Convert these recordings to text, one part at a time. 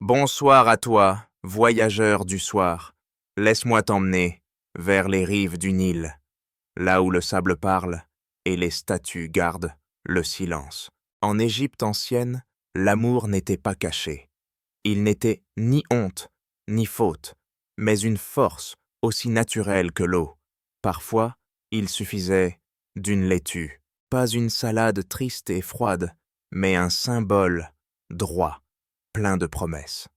Bonsoir à toi, voyageur du soir. Laisse-moi t'emmener vers les rives du Nil, là où le sable parle et les statues gardent le silence. En Égypte ancienne, l'amour n'était pas caché. Il n'était ni honte, ni faute, mais une force aussi naturelle que l'eau. Parfois, il suffisait d'une laitue, pas une salade triste et froide, mais un symbole droit, plein de promesses.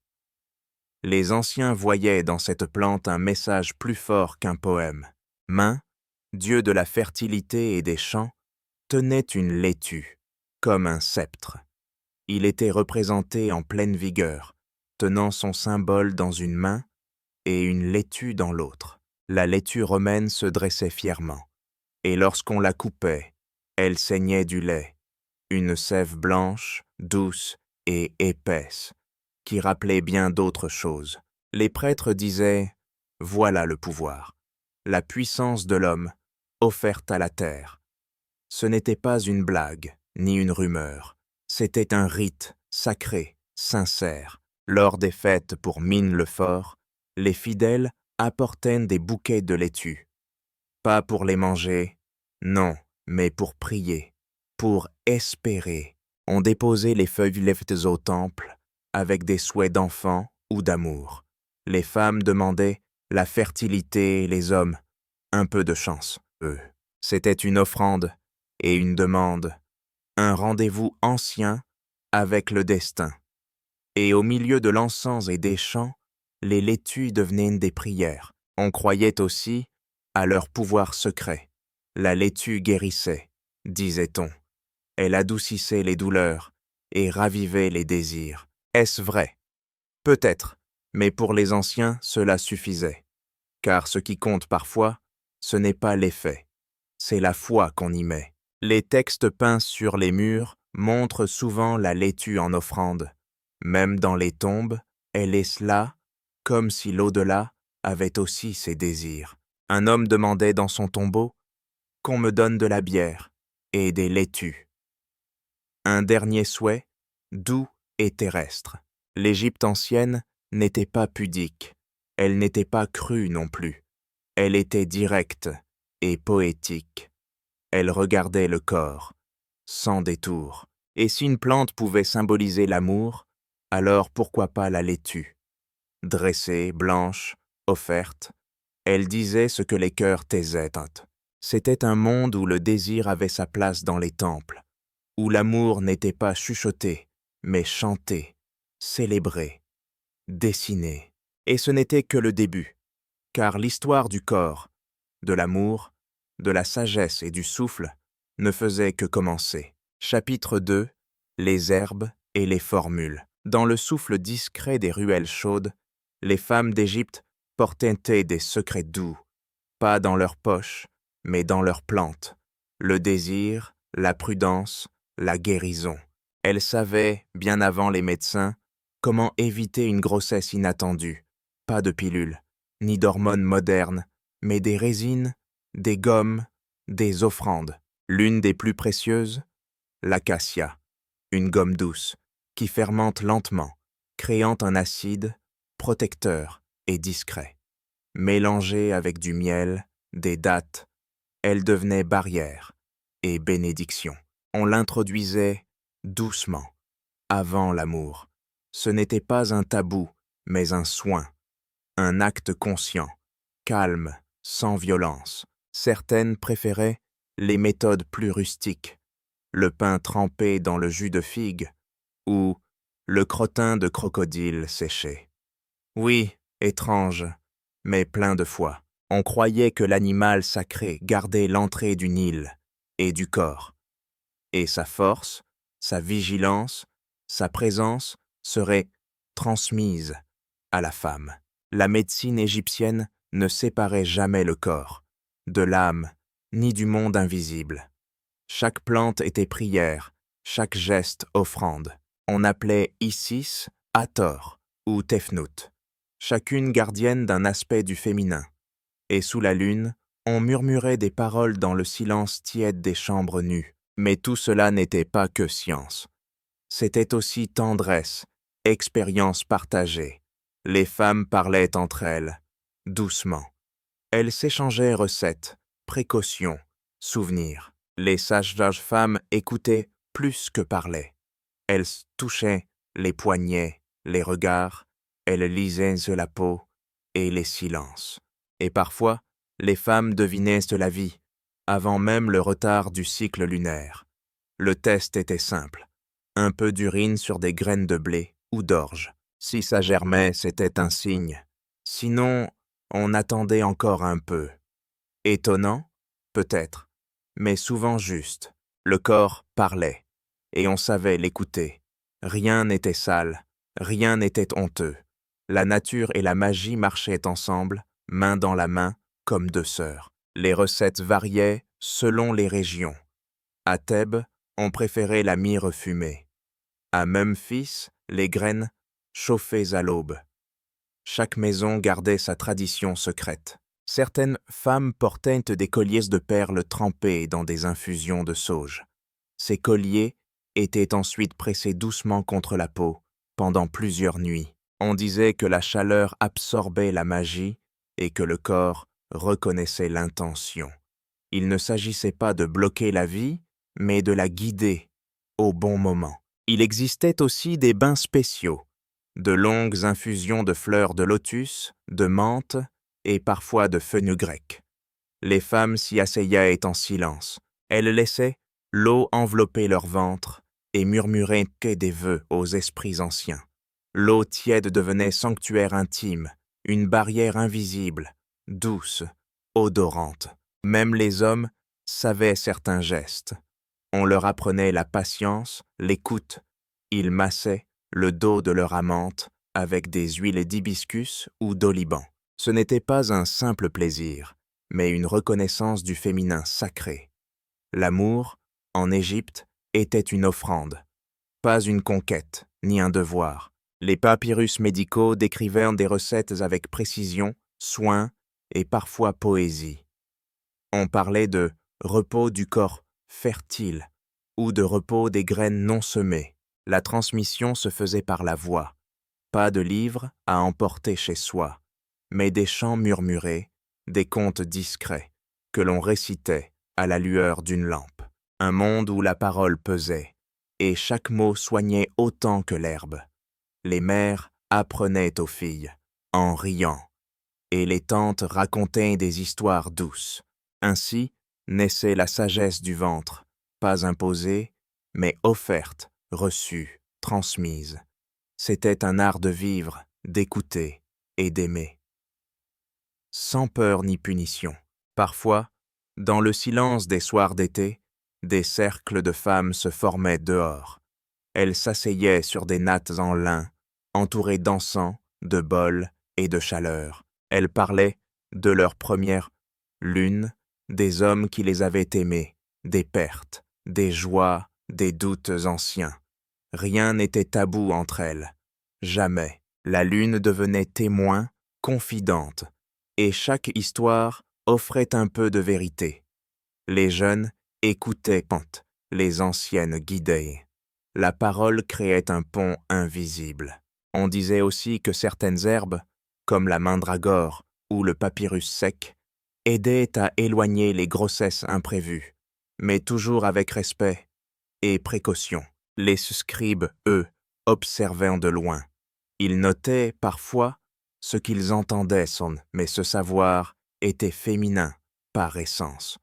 Les anciens voyaient dans cette plante un message plus fort qu'un poème. Main, dieu de la fertilité et des champs, tenait une laitue, comme un sceptre. Il était représenté en pleine vigueur, tenant son symbole dans une main et une laitue dans l'autre. La laitue romaine se dressait fièrement, et lorsqu'on la coupait, elle saignait du lait, une sève blanche, douce et épaisse, qui rappelait bien d'autres choses. Les prêtres disaient « Voilà le pouvoir, la puissance de l'homme offerte à la terre ». Ce n'était pas une blague, ni une rumeur. C'était un rite sacré, sincère. Lors des fêtes pour Mine le Fort, les fidèles apportaient des bouquets de laitue. Pas pour les manger, non, mais pour prier, pour espérer. On déposait les feuilles violettes au temple avec des souhaits d'enfants ou d'amour. Les femmes demandaient la fertilité et les hommes un peu de chance, eux. C'était une offrande et une demande, un rendez-vous ancien avec le destin. Et au milieu de l'encens et des chants, les laitues devenaient des prières. On croyait aussi à leur pouvoir secret. La laitue guérissait, disait-on. Elle adoucissait les douleurs et ravivait les désirs. Est-ce vrai? Peut-être, mais pour les anciens, cela suffisait. Car ce qui compte parfois, ce n'est pas l'effet, c'est la foi qu'on y met. Les textes peints sur les murs montrent souvent la laitue en offrande. Même dans les tombes, elle est là, comme si l'au-delà avait aussi ses désirs. Un homme demandait dans son tombeau qu'on me donne de la bière et des laitues. Un dernier souhait, doux et terrestre. L'Égypte ancienne n'était pas pudique, elle n'était pas crue non plus. Elle était directe et poétique. Elle regardait le corps, sans détour. Et si une plante pouvait symboliser l'amour, alors pourquoi pas la laitue? Dressée, blanche, offerte, elle disait ce que les cœurs taisaient. C'était un monde où le désir avait sa place dans les temples, où l'amour n'était pas chuchoté, mais chanté, célébré, dessiné. Et ce n'était que le début, car l'histoire du corps, de l'amour, de la sagesse et du souffle ne faisait que commencer. Chapitre 2. Les herbes et les formules. Dans le souffle discret des ruelles chaudes, les femmes d'Égypte portaient des secrets doux, pas dans leurs poches, mais dans leurs plantes. Le désir, la prudence, la guérison. Elles savaient, bien avant les médecins, comment éviter une grossesse inattendue. Pas de pilules, ni d'hormones modernes, mais des résines, des gommes, des offrandes. L'une des plus précieuses, l'acacia, une gomme douce, qui fermente lentement, créant un acide protecteur et discret. Mélangée avec du miel, des dattes, elle devenait barrière et bénédiction. On l'introduisait doucement, avant l'amour. Ce n'était pas un tabou, mais un soin, un acte conscient, calme, sans violence. Certaines préféraient les méthodes plus rustiques, le pain trempé dans le jus de figue ou le crottin de crocodile séché. Oui, étrange, mais plein de foi. On croyait que l'animal sacré gardait l'entrée du Nil et du corps, et sa force, sa vigilance, sa présence seraient transmises à la femme. La médecine égyptienne ne séparait jamais le corps de l'âme ni du monde invisible. Chaque plante était prière, chaque geste offrande. On appelait Isis Hathor ou Tefnut, chacune gardienne d'un aspect du féminin. Et sous la lune, on murmurait des paroles dans le silence tiède des chambres nues. Mais tout cela n'était pas que science. C'était aussi tendresse expérience partagée. Les femmes parlaient entre elles, doucement. Elles s'échangeaient recettes, précautions, souvenirs. Les sages-femmes écoutaient plus que parlaient. Elles touchaient les poignets, les regards, elles lisaient sur la peau et les silences. Et parfois, les femmes devinaient la vie, avant même le retard du cycle lunaire. Le test était simple. Un peu d'urine sur des graines de blé ou d'orge. Si ça germait, c'était un signe. Sinon, on attendait encore un peu. Étonnant, peut-être, mais souvent juste. Le corps parlait, et on savait l'écouter. Rien n'était sale, rien n'était honteux. La nature et la magie marchaient ensemble, main dans la main, comme deux sœurs. Les recettes variaient selon les régions. À Thèbes, on préférait la myrrhe fumée. À Memphis, les graines chauffées à l'aube. Chaque maison gardait sa tradition secrète. Certaines femmes portaient des colliers de perles trempés dans des infusions de sauge. Ces colliers étaient ensuite pressés doucement contre la peau pendant plusieurs nuits. On disait que la chaleur absorbait la magie et que le corps reconnaissait l'intention. Il ne s'agissait pas de bloquer la vie, mais de la guider au bon moment. Il existait aussi des bains spéciaux, de longues infusions de fleurs de lotus, de menthe et parfois de fenugrec. Les femmes s'y asseyaient en silence. Elles laissaient l'eau envelopper leur ventre et murmuraient des vœux aux esprits anciens. L'eau tiède devenait sanctuaire intime, une barrière invisible, douce, odorante. Même les hommes savaient certains gestes. On leur apprenait la patience, l'écoute. Ils massaient le dos de leur amante avec des huiles d'hibiscus ou d'oliban. Ce n'était pas un simple plaisir, mais une reconnaissance du féminin sacré. L'amour, en Égypte, était une offrande, pas une conquête, ni un devoir. Les papyrus médicaux décrivaient des recettes avec précision, soin et parfois poésie. On parlait de repos du corps fertile ou de repos des graines non semées. La transmission se faisait par la voix. Pas de livres à emporter chez soi, mais des chants murmurés, des contes discrets, que l'on récitait à la lueur d'une lampe. Un monde où la parole pesait, et chaque mot soignait autant que l'herbe. Les mères apprenaient aux filles, en riant, et les tantes racontaient des histoires douces. Ainsi naissait la sagesse du ventre, pas imposée, mais offerte, reçue, transmise. C'était un art de vivre, d'écouter et d'aimer. Sans peur ni punition. Parfois, dans le silence des soirs d'été, des cercles de femmes se formaient dehors. Elles s'asseyaient sur des nattes en lin, entourées d'encens, de bols et de chaleur. Elles parlaient de leur première lune, des hommes qui les avaient aimées, des pertes, des joies, des doutes anciens. Rien n'était tabou entre elles. Jamais. La lune devenait témoin, confidente, et chaque histoire offrait un peu de vérité. Les jeunes écoutaient quand les anciennes guidaient. La parole créait un pont invisible. On disait aussi que certaines herbes, comme la mandragore ou le papyrus sec, aidaient à éloigner les grossesses imprévues, mais toujours avec respect et précaution. Les scribes, eux, observaient de loin. Ils notaient parfois ce qu'ils entendaient, mais ce savoir était féminin par essence.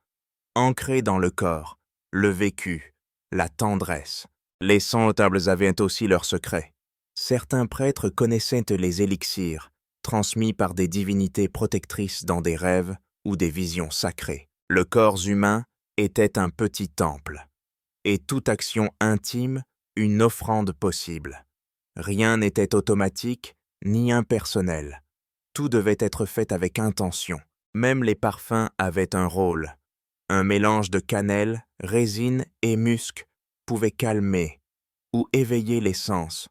Ancré dans le corps, le vécu, la tendresse. Les sans-notables avaient aussi leurs secrets. Certains prêtres connaissaient les élixirs, transmis par des divinités protectrices dans des rêves ou des visions sacrées. Le corps humain était un petit temple, et toute action intime une offrande possible. Rien n'était automatique ni impersonnel. Tout devait être fait avec intention. Même les parfums avaient un rôle. Un mélange de cannelle, résine et musc pouvait calmer ou éveiller les sens.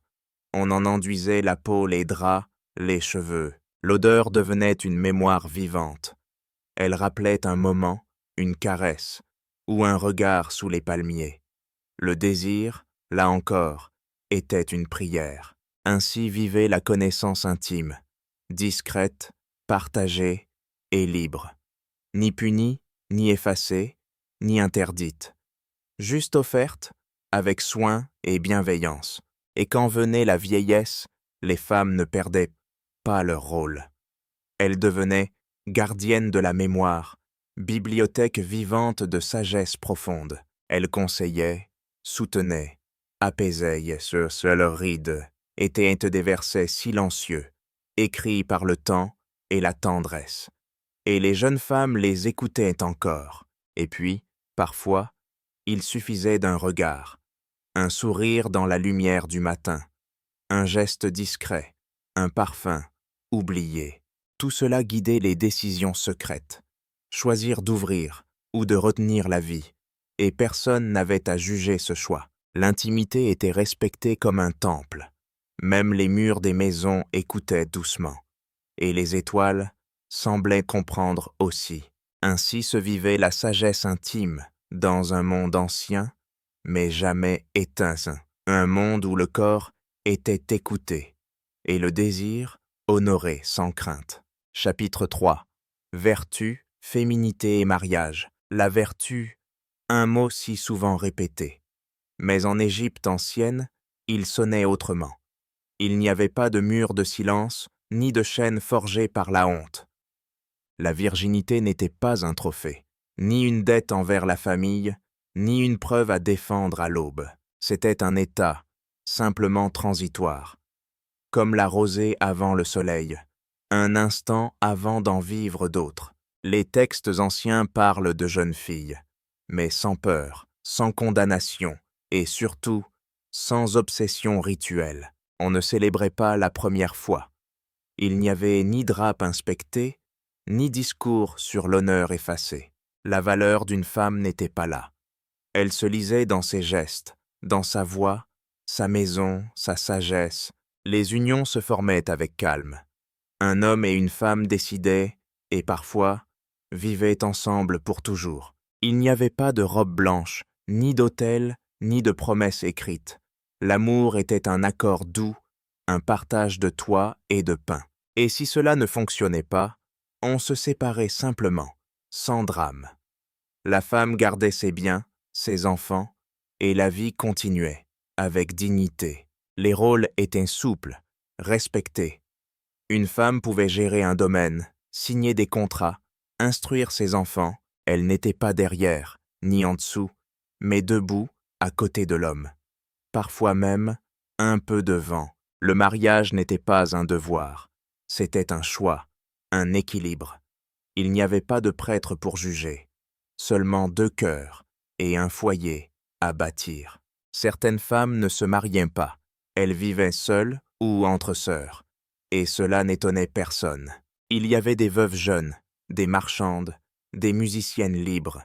On en enduisait la peau, les draps, les cheveux. L'odeur devenait une mémoire vivante. Elle rappelait un moment, une caresse ou un regard sous les palmiers. Le désir, là encore, était une prière. Ainsi vivait la connaissance intime, discrète, partagée et libre, ni punie, ni effacée, ni interdite, juste offerte, avec soin et bienveillance. Et quand venait la vieillesse, les femmes ne perdaient pas leur rôle. Elles devenaient gardiennes de la mémoire, bibliothèque vivante de sagesse profonde. Elles conseillaient, soutenaient, apaisaient sur leurs rides, étaient des versets silencieux, écrits par le temps et la tendresse. Et les jeunes femmes les écoutaient encore. Et puis, parfois, il suffisait d'un regard, un sourire dans la lumière du matin, un geste discret, un parfum oublié. Tout cela guidait les décisions secrètes. Choisir d'ouvrir ou de retenir la vie, et personne n'avait à juger ce choix. L'intimité était respectée comme un temple. Même les murs des maisons écoutaient doucement, et les étoiles semblaient comprendre aussi. Ainsi se vivait la sagesse intime dans un monde ancien, mais jamais éteint, un monde où le corps était écouté et le désir honoré sans crainte. Chapitre 3. Vertu, féminité et mariage. La vertu, un mot si souvent répété. Mais en Égypte ancienne, il sonnait autrement. Il n'y avait pas de mur de silence, ni de chaîne forgée par la honte. La virginité n'était pas un trophée, ni une dette envers la famille, ni une preuve à défendre à l'aube. C'était un état, simplement transitoire, comme la rosée avant le soleil, un instant avant d'en vivre d'autres. Les textes anciens parlent de jeunes filles, mais sans peur, sans condamnation, et surtout, sans obsession rituelle. On ne célébrait pas la première fois. Il n'y avait ni drape inspectée, ni discours sur l'honneur effacé. La valeur d'une femme n'était pas là. Elle se lisait dans ses gestes, dans sa voix, sa maison, sa sagesse. Les unions se formaient avec calme. Un homme et une femme décidaient, et parfois, vivaient ensemble pour toujours. Il n'y avait pas de robe blanche, ni d'autel, ni de promesses écrites. L'amour était un accord doux, un partage de toit et de pain. Et si cela ne fonctionnait pas, on se séparait simplement, sans drame. La femme gardait ses biens, ses enfants, et la vie continuait, avec dignité. Les rôles étaient souples, respectés. Une femme pouvait gérer un domaine, signer des contrats, instruire ses enfants. Elle n'était pas derrière, ni en dessous, mais debout, à côté de l'homme. Parfois même, un peu devant. Le mariage n'était pas un devoir, c'était un choix, un équilibre. Il n'y avait pas de prêtre pour juger, seulement deux cœurs et un foyer à bâtir. Certaines femmes ne se mariaient pas, elles vivaient seules ou entre sœurs, et cela n'étonnait personne. Il y avait des veuves jeunes, des marchandes, des musiciennes libres.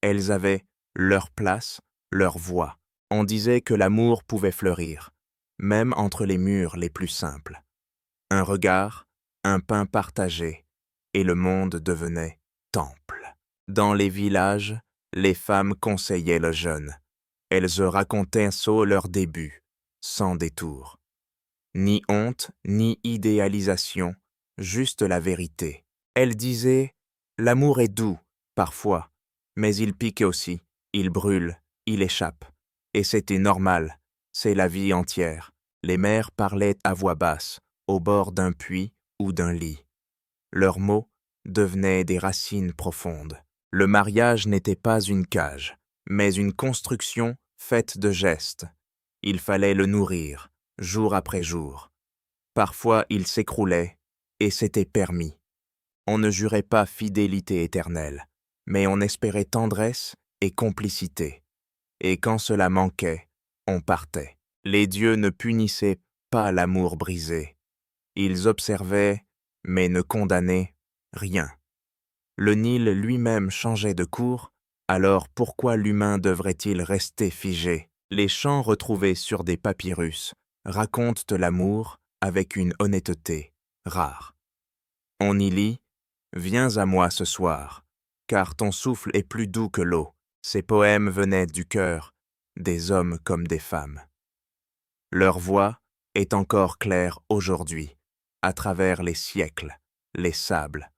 Elles avaient leur place, leur voix. On disait que l'amour pouvait fleurir, même entre les murs les plus simples. Un regard, un pain partagé, et le monde devenait temple. Dans les villages, les femmes conseillaient le jeune. Elles racontaient leurs débuts, sans détour. Ni honte, ni idéalisation, juste la vérité. Elles disaient « L'amour est doux, parfois, mais il pique aussi, il brûle, il échappe. Et c'était normal, c'est la vie entière. » Les mères parlaient à voix basse, au bord d'un puits ou d'un lit. Leurs mots devenaient des racines profondes. Le mariage n'était pas une cage, mais une construction faite de gestes. Il fallait le nourrir, jour après jour. Parfois il s'écroulait, et c'était permis. On ne jurait pas fidélité éternelle, mais on espérait tendresse et complicité. Et quand cela manquait, on partait. Les dieux ne punissaient pas l'amour brisé. Ils observaient, mais ne condamnaient rien. Le Nil lui-même changeait de cours, alors pourquoi l'humain devrait-il rester figé? Les chants retrouvés sur des papyrus racontent l'amour avec une honnêteté rare. On y lit « Viens à moi ce soir, car ton souffle est plus doux que l'eau. » Ces poèmes venaient du cœur, des hommes comme des femmes. Leur voix est encore clair aujourd'hui, à travers les siècles, les sables,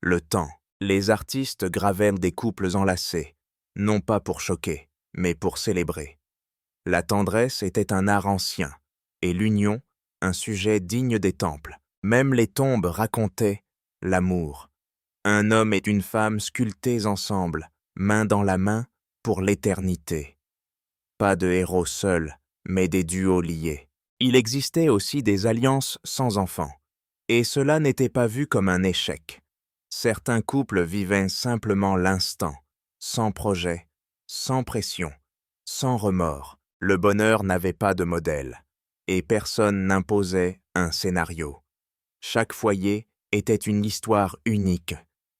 le temps. Les artistes gravèrent des couples enlacés, non pas pour choquer, mais pour célébrer. La tendresse était un art ancien, et l'union, un sujet digne des temples. Même les tombes racontaient l'amour. Un homme et une femme sculptés ensemble, main dans la main, pour l'éternité. Pas de héros seuls, mais des duos liés. Il existait aussi des alliances sans enfants, et cela n'était pas vu comme un échec. Certains couples vivaient simplement l'instant, sans projet, sans pression, sans remords. Le bonheur n'avait pas de modèle, et personne n'imposait un scénario. Chaque foyer était une histoire unique,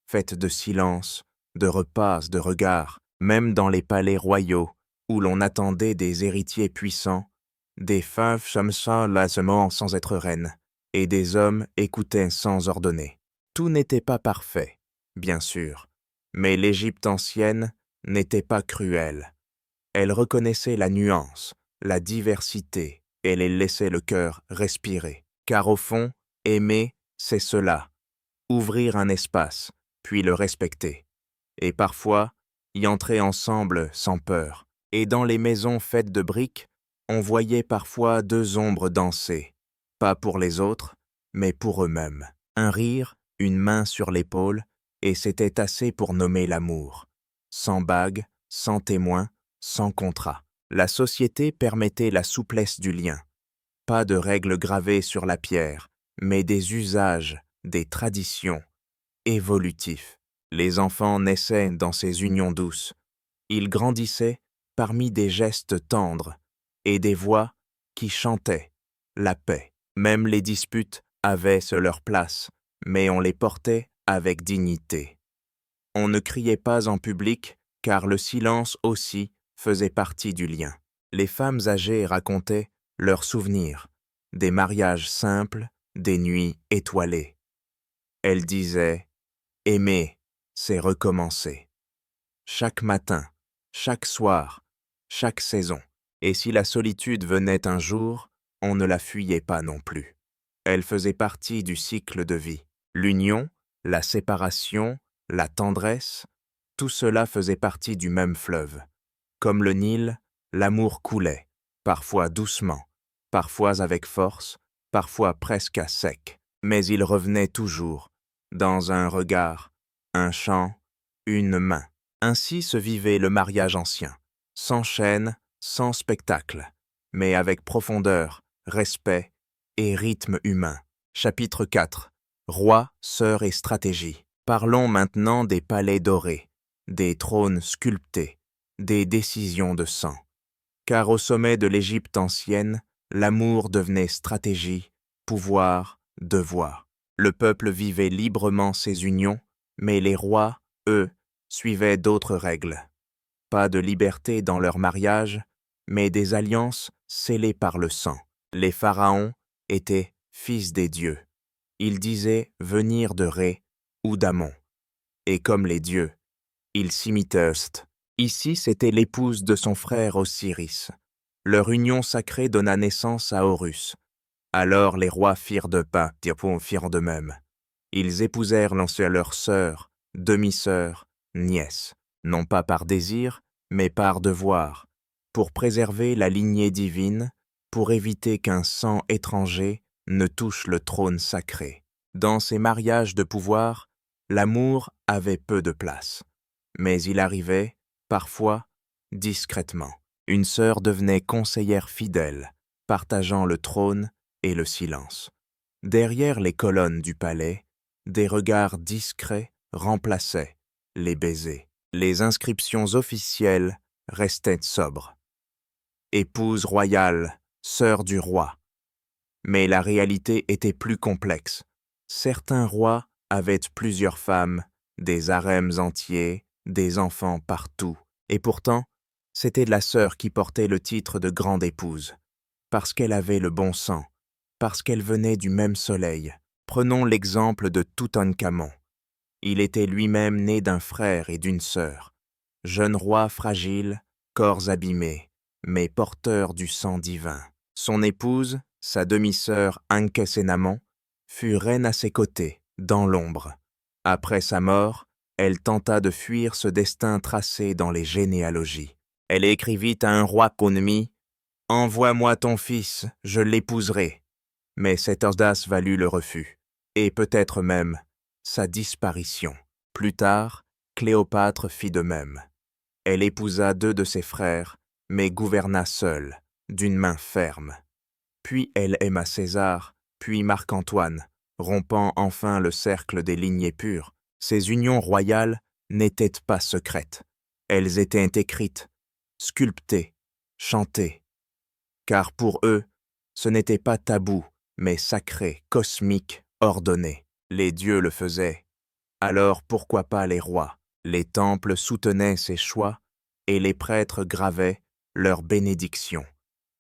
faite de silence, de repas, de regards, même dans les palais royaux, où l'on attendait des héritiers puissants, des femmes comme ça lassement sans être reines, et des hommes écoutaient sans ordonner. Tout n'était pas parfait, bien sûr, mais l'Égypte ancienne n'était pas cruelle. Elle reconnaissait la nuance, la diversité, et elle laissait le cœur respirer. Car au fond, aimer, c'est cela, ouvrir un espace, puis le respecter. Et parfois, y entrer ensemble sans peur. Et dans les maisons faites de briques, on voyait parfois deux ombres danser, pas pour les autres, mais pour eux-mêmes. Un rire, une main sur l'épaule, et c'était assez pour nommer l'amour. Sans bague, sans témoin, sans contrat. La société permettait la souplesse du lien. Pas de règles gravées sur la pierre, mais des usages, des traditions, évolutifs. Les enfants naissaient dans ces unions douces. Ils grandissaient parmi des gestes tendres et des voix qui chantaient la paix. Même les disputes avaient leur place, mais on les portait avec dignité. On ne criait pas en public, car le silence aussi faisait partie du lien. Les femmes âgées racontaient leurs souvenirs, des mariages simples, des nuits étoilées. Elles disaient « Aimer, c'est recommencer ». Chaque matin, chaque soir, chaque saison. Et si la solitude venait un jour, on ne la fuyait pas non plus. Elle faisait partie du cycle de vie. L'union, la séparation, la tendresse, tout cela faisait partie du même fleuve. Comme le Nil, l'amour coulait, parfois doucement, parfois avec force, parfois presque à sec. Mais il revenait toujours, dans un regard, un chant, une main. Ainsi se vivait le mariage ancien, sans chaîne, sans spectacle, mais avec profondeur, respect et rythme humain. Chapitre 4. Roi, sœurs et stratégie. Parlons maintenant des palais dorés, des trônes sculptés, des décisions de sang. Car au sommet de l'Égypte ancienne, l'amour devenait stratégie, pouvoir, devoir. Le peuple vivait librement ses unions, mais les rois, eux, suivaient d'autres règles. Pas de liberté dans leur mariage, mais des alliances scellées par le sang. Les pharaons étaient fils des dieux. Ils disaient venir de Ré ou d'Amon. Et comme les dieux, ils s'imitaient. Ici, c'était l'épouse de son frère Osiris. Leur union sacrée donna naissance à Horus. Alors les rois firent de même. Ils épousèrent leurs sœurs, demi-sœurs, nièces, non pas par désir, mais par devoir, pour préserver la lignée divine, pour éviter qu'un sang étranger ne touche le trône sacré. Dans ces mariages de pouvoir, l'amour avait peu de place, mais il arrivait, parfois, discrètement. Une sœur devenait conseillère fidèle, partageant le trône et le silence. Derrière les colonnes du palais, des regards discrets remplaçaient les baisers. Les inscriptions officielles restaient sobres. Épouse royale, sœur du roi. Mais la réalité était plus complexe. Certains rois avaient plusieurs femmes, des harems entiers, des enfants partout. Et pourtant, c'était la sœur qui portait le titre de grande épouse, parce qu'elle avait le bon sang, parce qu'elle venait du même soleil. Prenons l'exemple de Toutankhamon. Il était lui-même né d'un frère et d'une sœur. Jeune roi fragile, corps abîmés, mais porteur du sang divin. Son épouse, Sa demi-sœur Ankhesenamon fut reine à ses côtés, dans l'ombre. Après sa mort, elle tenta de fuir ce destin tracé dans les généalogies. Elle écrivit à un roi Kunmi « Envoie-moi ton fils, je l'épouserai ». Mais cette audace valut le refus, et peut-être même sa disparition. Plus tard, Cléopâtre fit de même. Elle épousa 2 de ses frères, mais gouverna seule, d'une main ferme. Puis elle aima César, puis Marc-Antoine, rompant enfin le cercle des lignées pures. Ces unions royales n'étaient pas secrètes. Elles étaient écrites, sculptées, chantées. Car pour eux, ce n'était pas tabou, mais sacré, cosmique, ordonné. Les dieux le faisaient. Alors pourquoi pas les rois? Les temples soutenaient ces choix, et les prêtres gravaient leurs bénédictions.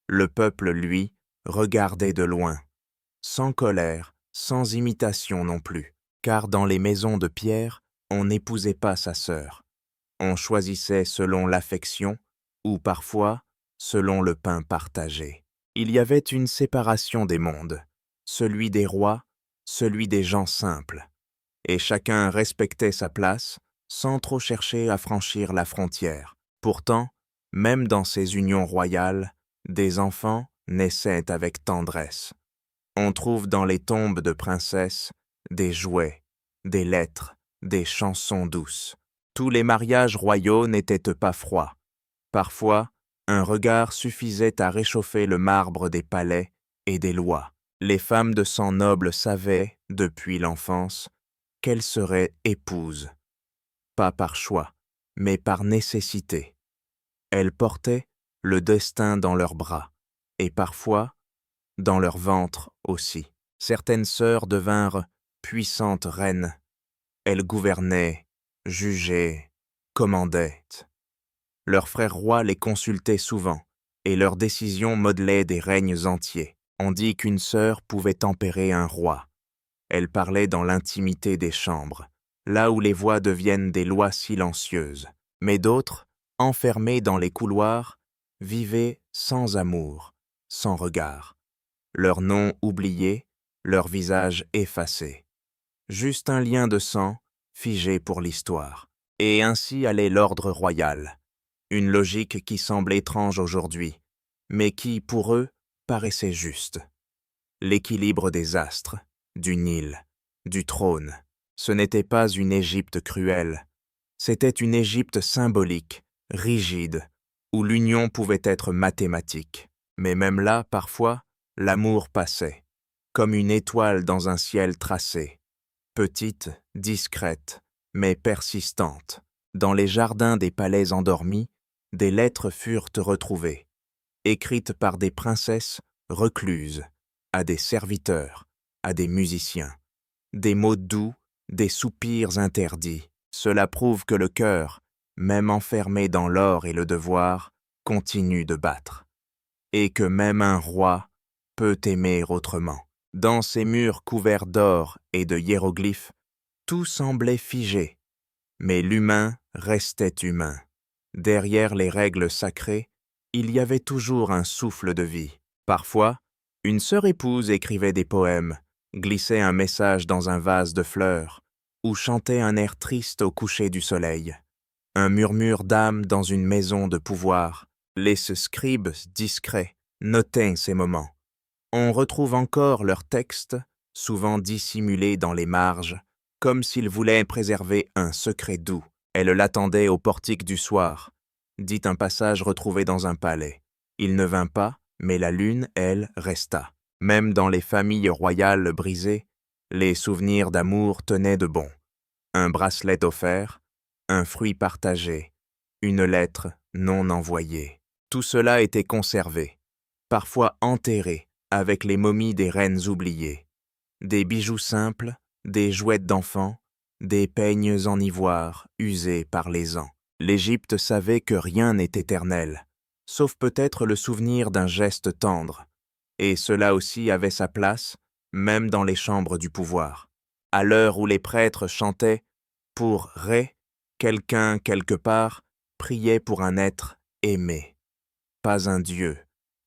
Le peuple, lui, regardait de loin, sans colère, sans imitation non plus, car dans les maisons de pierre, on n'épousait pas sa sœur. On choisissait selon l'affection, ou parfois selon le pain partagé. Il y avait une séparation des mondes, celui des rois, celui des gens simples, et chacun respectait sa place sans trop chercher à franchir la frontière. Pourtant, même dans ces unions royales, des enfants naissaient avec tendresse. On trouve dans les tombes de princesses des jouets, des lettres, des chansons douces. Tous les mariages royaux n'étaient pas froids. Parfois, un regard suffisait à réchauffer le marbre des palais et des lois. Les femmes de sang noble savaient, depuis l'enfance, qu'elles seraient épouses. Pas par choix, mais par nécessité. Elles portaient le destin dans leurs bras, et parfois dans leur ventre aussi. Certaines sœurs devinrent puissantes reines. Elles gouvernaient, jugeaient, commandaient. Leurs frères rois les consultaient souvent, et leurs décisions modelaient des règnes entiers. On dit qu'une sœur pouvait tempérer un roi. Elle parlait dans l'intimité des chambres, là où les voix deviennent des lois silencieuses. Mais d'autres, enfermés dans les couloirs, vivaient sans amour, sans regard. Leurs noms oubliés, leurs visages effacés. Juste un lien de sang, figé pour l'histoire. Et ainsi allait l'ordre royal. Une logique qui semble étrange aujourd'hui, mais qui, pour eux, paraissait juste. L'équilibre des astres, du Nil, du trône. Ce n'était pas une Égypte cruelle. C'était une Égypte symbolique, rigide, où l'union pouvait être mathématique. Mais même là, parfois, l'amour passait, comme une étoile dans un ciel tracé, petite, discrète, mais persistante. Dans les jardins des palais endormis, des lettres furent retrouvées, écrites par des princesses recluses, à des serviteurs, à des musiciens. Des mots doux, des soupirs interdits. Cela prouve que le cœur, même enfermé dans l'or et le devoir, continue de battre. Et que même un roi peut aimer autrement. Dans ces murs couverts d'or et de hiéroglyphes, tout semblait figé, mais l'humain restait humain. Derrière les règles sacrées, il y avait toujours un souffle de vie. Parfois, une sœur épouse écrivait des poèmes, glissait un message dans un vase de fleurs, ou chantait un air triste au coucher du soleil. Un murmure d'âme dans une maison de pouvoir. Les scribes discrets notaient ces moments. On retrouve encore leurs textes, souvent dissimulés dans les marges, comme s'ils voulaient préserver un secret doux. Elle l'attendait au portique du soir, dit un passage retrouvé dans un palais. Il ne vint pas, mais la lune, elle, resta. Même dans les familles royales brisées, les souvenirs d'amour tenaient de bon. Un bracelet offert, un fruit partagé, une lettre non envoyée. Tout cela était conservé, parfois enterré avec les momies des reines oubliées. Des bijoux simples, des jouets d'enfants, des peignes en ivoire usés par les ans. L'Égypte savait que rien n'est éternel, sauf peut-être le souvenir d'un geste tendre. Et cela aussi avait sa place, même dans les chambres du pouvoir. À l'heure où les prêtres chantaient « Pour Ré », quelqu'un, quelque part, priait pour un être aimé. Pas un dieu,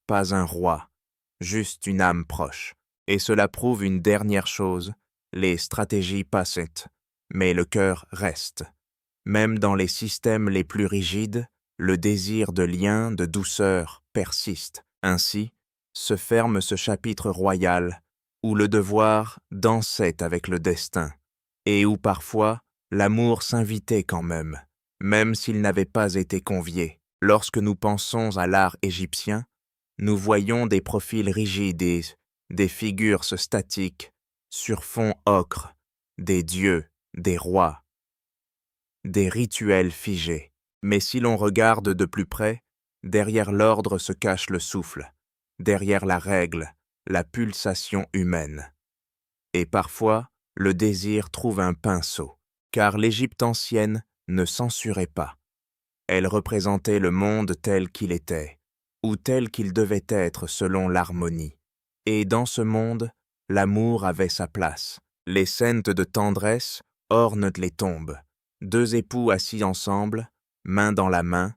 pas un roi, juste une âme proche. Et cela prouve une dernière chose, les stratégies passent, mais le cœur reste. Même dans les systèmes les plus rigides, le désir de lien, de douceur persiste. Ainsi, se ferme ce chapitre royal, où le devoir dansait avec le destin, et où parfois l'amour s'invitait quand même s'il n'avait pas été convié. Lorsque nous pensons à l'art égyptien, nous voyons des profils rigides et des figures statiques, sur fond ocre, des dieux, des rois, des rituels figés. Mais si l'on regarde de plus près, derrière l'ordre se cache le souffle, derrière la règle, la pulsation humaine. Et parfois, le désir trouve un pinceau, car l'Égypte ancienne ne censurait pas. Elle représentait le monde tel qu'il était, ou tel qu'il devait être selon l'harmonie. Et dans ce monde, l'amour avait sa place. Les scènes de tendresse ornent les tombes. Deux époux assis ensemble, main dans la main,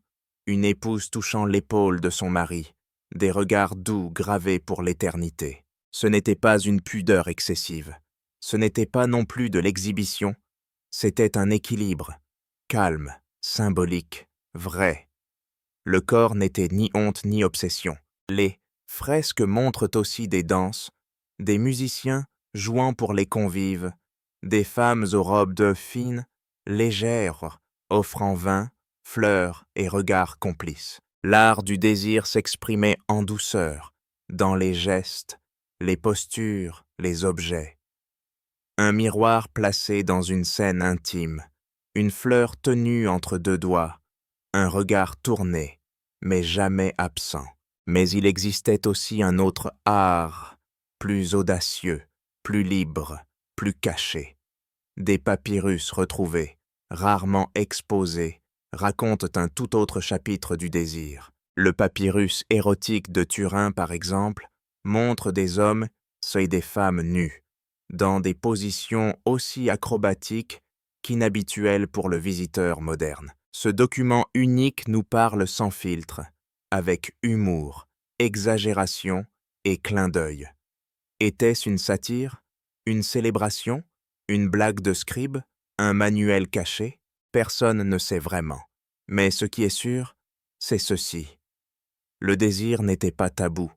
une épouse touchant l'épaule de son mari, des regards doux gravés pour l'éternité. Ce n'était pas une pudeur excessive. Ce n'était pas non plus de l'exhibition. C'était un équilibre, calme, symbolique, vrai. Le corps n'était ni honte ni obsession. Les fresques montrent aussi des danses, des musiciens jouant pour les convives, des femmes aux robes de fines, légères, offrant vin, fleurs et regards complices. L'art du désir s'exprimait en douceur, dans les gestes, les postures, les objets. Un miroir placé dans une scène intime, une fleur tenue entre deux doigts, un regard tourné, mais jamais absent. Mais il existait aussi un autre art, plus audacieux, plus libre, plus caché. Des papyrus retrouvés, rarement exposés, racontent un tout autre chapitre du désir. Le papyrus érotique de Turin, par exemple, montre des hommes et des femmes nus, dans des positions aussi acrobatiques qu'inhabituelles pour le visiteur moderne. Ce document unique nous parle sans filtre, avec humour, exagération et clin d'œil. Était-ce une satire, une célébration, une blague de scribe, un manuel caché? Personne ne sait vraiment. Mais ce qui est sûr, c'est ceci. Le désir n'était pas tabou,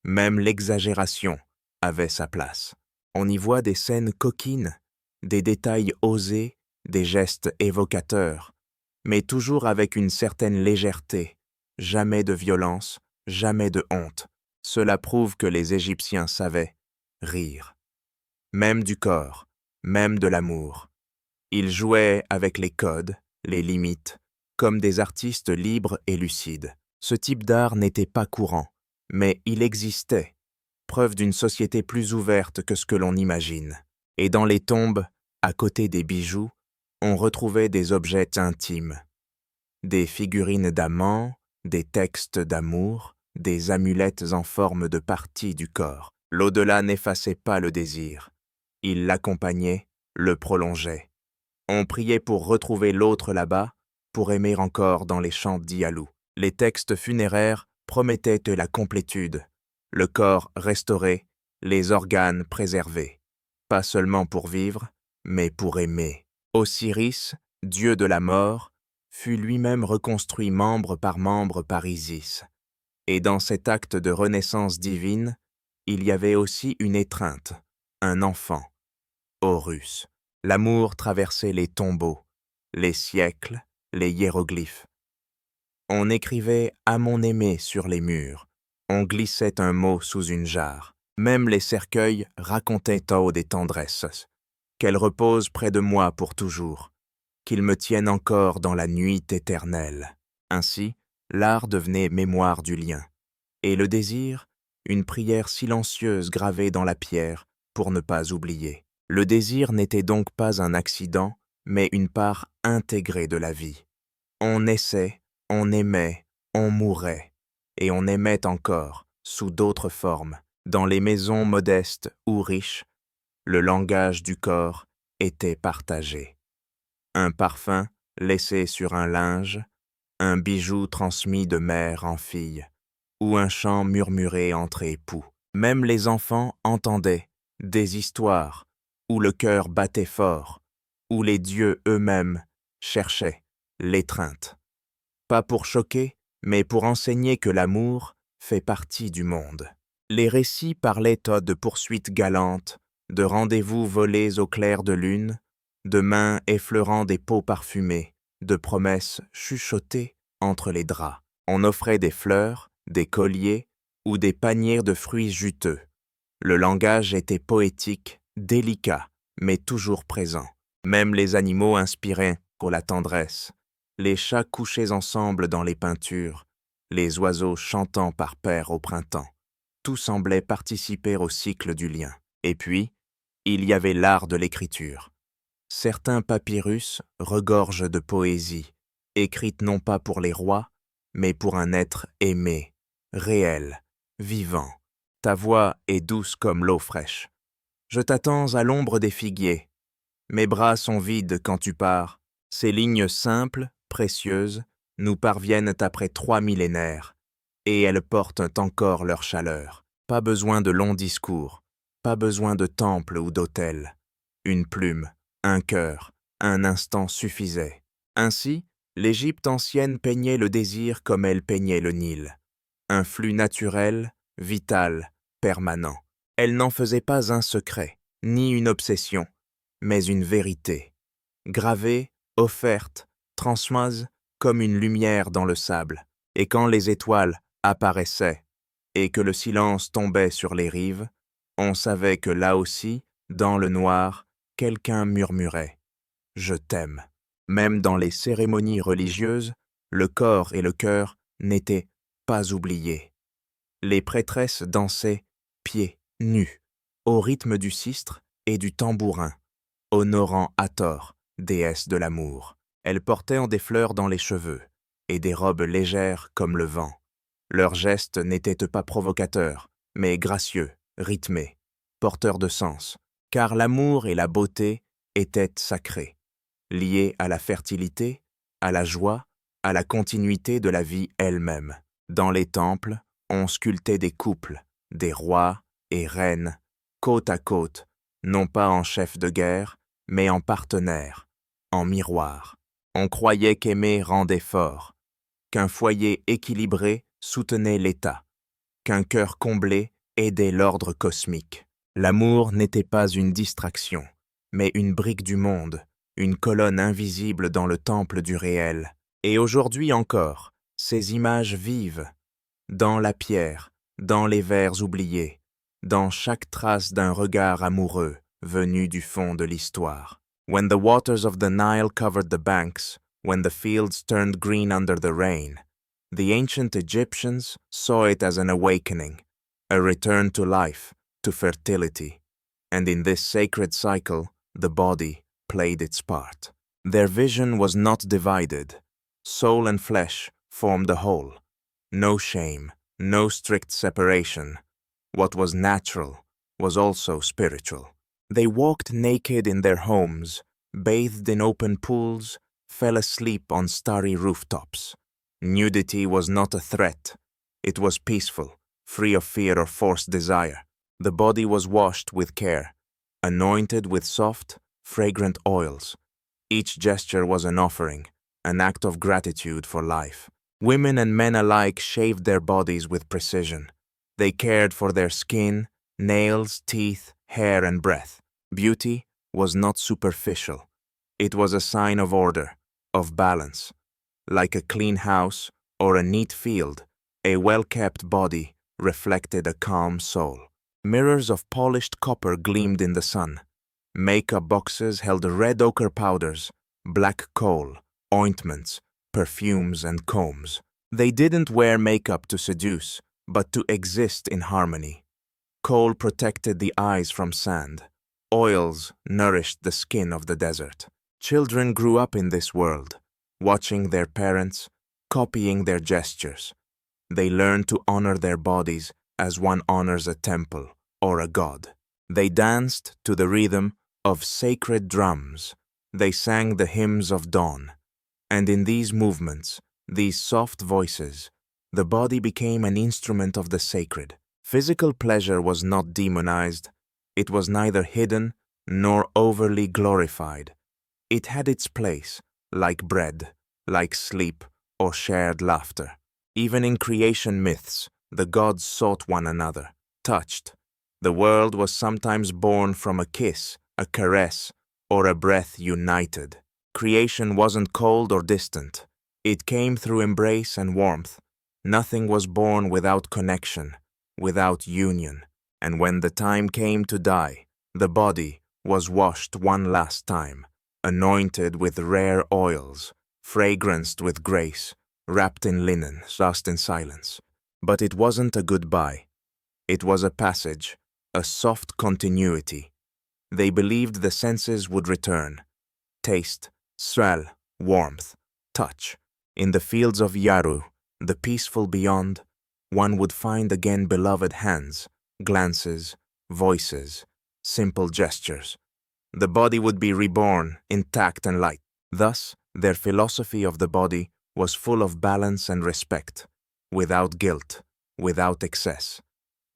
même l'exagération avait sa place. On y voit des scènes coquines, des détails osés, des gestes évocateurs, mais toujours avec une certaine légèreté, jamais de violence, jamais de honte. Cela prouve que les Égyptiens savaient rire, même du corps, même de l'amour. Ils jouaient avec les codes, les limites, comme des artistes libres et lucides. Ce type d'art n'était pas courant, mais il existait, preuve d'une société plus ouverte que ce que l'on imagine. Et dans les tombes, à côté des bijoux, on retrouvait des objets intimes, des figurines d'amants, des textes d'amour, des amulettes en forme de partie du corps. L'au-delà n'effaçait pas le désir. Il l'accompagnait, le prolongeait. On priait pour retrouver l'autre là-bas, pour aimer encore dans les chants d'Ialou. Les textes funéraires promettaient la complétude, le corps restauré, les organes préservés. Pas seulement pour vivre, mais pour aimer. Osiris, dieu de la mort, fut lui-même reconstruit membre par Isis. Et dans cet acte de renaissance divine, il y avait aussi une étreinte, un enfant, Horus. L'amour traversait les tombeaux, les siècles, les hiéroglyphes. On écrivait « à mon aimé » sur les murs, on glissait un mot sous une jarre. Même les cercueils racontaient en haut des tendresses, qu'elle repose près de moi pour toujours, qu'il me tienne encore dans la nuit éternelle. Ainsi, l'art devenait mémoire du lien, et le désir, une prière silencieuse gravée dans la pierre pour ne pas oublier. Le désir n'était donc pas un accident, mais une part intégrée de la vie. On naissait, on aimait, on mourait, et on aimait encore, sous d'autres formes. Dans les maisons modestes ou riches, le langage du corps était partagé. Un parfum laissé sur un linge, un bijou transmis de mère en fille, ou un chant murmuré entre époux. Même les enfants entendaient des histoires où le cœur battait fort, où les dieux eux-mêmes cherchaient l'étreinte. Pas pour choquer, mais pour enseigner que l'amour fait partie du monde. Les récits parlaient de poursuites galantes, de rendez-vous volés au clair de lune, de mains effleurant des peaux parfumées, de promesses chuchotées entre les draps. On offrait des fleurs, des colliers ou des paniers de fruits juteux. Le langage était poétique, délicat, mais toujours présent. Même les animaux inspiraient pour la tendresse. Les chats couchés ensemble dans les peintures, les oiseaux chantant par paires au printemps. Tout semblait participer au cycle du lien. Et puis, il y avait l'art de l'écriture. Certains papyrus regorgent de poésie, écrite non pas pour les rois, mais pour un être aimé, réel, vivant. Ta voix est douce comme l'eau fraîche. Je t'attends à l'ombre des figuiers. Mes bras sont vides quand tu pars. Ces lignes simples, précieuses, nous parviennent après 3 millénaires, et elles portent encore leur chaleur. Pas besoin de longs discours, pas besoin de temple ou d'autel. Une plume, un cœur, un instant suffisaient. Ainsi, l'Égypte ancienne peignait le désir comme elle peignait le Nil. Un flux naturel, vital, permanent. Elle n'en faisait pas un secret, ni une obsession, mais une vérité. Gravée, offerte, transmise comme une lumière dans le sable. Et quand les étoiles apparaissaient et que le silence tombait sur les rives, on savait que là aussi, dans le noir, quelqu'un murmurait « Je t'aime ». Même dans les cérémonies religieuses, le corps et le cœur n'étaient pas oubliés. Les prêtresses dansaient pieds nus, au rythme du sistre et du tambourin, honorant Hathor, déesse de l'amour. Elles portaient des fleurs dans les cheveux et des robes légères comme le vent. Leurs gestes n'étaient pas provocateurs, mais gracieux, rythmés, porteurs de sens, car l'amour et la beauté étaient sacrés, liés à la fertilité, à la joie, à la continuité de la vie elle-même. Dans les temples, on sculptait des couples, des rois et reines, côte à côte, non pas en chef de guerre, mais en partenaires, en miroir. On croyait qu'aimer rendait fort, qu'un foyer équilibré soutenait l'État, qu'un cœur comblé aidait l'ordre cosmique. L'amour n'était pas une distraction, mais une brique du monde, une colonne invisible dans le temple du réel. Et aujourd'hui encore, ces images vivent, dans la pierre, dans les vers oubliés, dans chaque trace d'un regard amoureux venu du fond de l'histoire. When the waters of the Nile covered the banks, when the fields turned green under the rain, the ancient Egyptians saw it as an awakening, a return to life, to fertility. And in this sacred cycle, the body played its part. Their vision was not divided. Soul and flesh formed a whole. No shame, no strict separation. What was natural was also spiritual. They walked naked in their homes, bathed in open pools, fell asleep on starry rooftops. Nudity was not a threat. It was peaceful, free of fear or forced desire. The body was washed with care, anointed with soft, fragrant oils. Each gesture was an offering, an act of gratitude for life. Women and men alike shaved their bodies with precision. They cared for their skin, nails, teeth, hair, and breath. Beauty was not superficial. It was a sign of order, of balance. Like a clean house or a neat field, a well-kept body reflected a calm soul. Mirrors of polished copper gleamed in the sun. Makeup boxes held red ochre powders, black coal, ointments, perfumes, and combs. They didn't wear makeup to seduce, but to exist in harmony. Coal protected the eyes from sand. Oils nourished the skin of the desert. Children grew up in this world, watching their parents, copying their gestures. They learned to honor their bodies as one honors a temple or a god. They danced to the rhythm of sacred drums. They sang the hymns of dawn. And in these movements, these soft voices, the body became an instrument of the sacred, Physical pleasure was not demonized. It was neither hidden nor overly glorified. It had its place, like bread, like sleep, or shared laughter. Even in creation myths, the gods sought one another, touched. The world was sometimes born from a kiss, a caress, or a breath united. Creation wasn't cold or distant. It came through embrace and warmth. Nothing was born without connection, without union. And when the time came to die, the body was washed one last time, anointed with rare oils, fragranced with grace, wrapped in linen, lost in silence. But it wasn't a goodbye. It was a passage, a soft continuity. They believed the senses would return. Taste, smell, warmth, touch. In the fields of Yaru, the peaceful beyond, one would find again beloved hands, glances, voices, simple gestures. The body would be reborn, intact and light. Thus, their philosophy of the body was full of balance and respect, without guilt, without excess.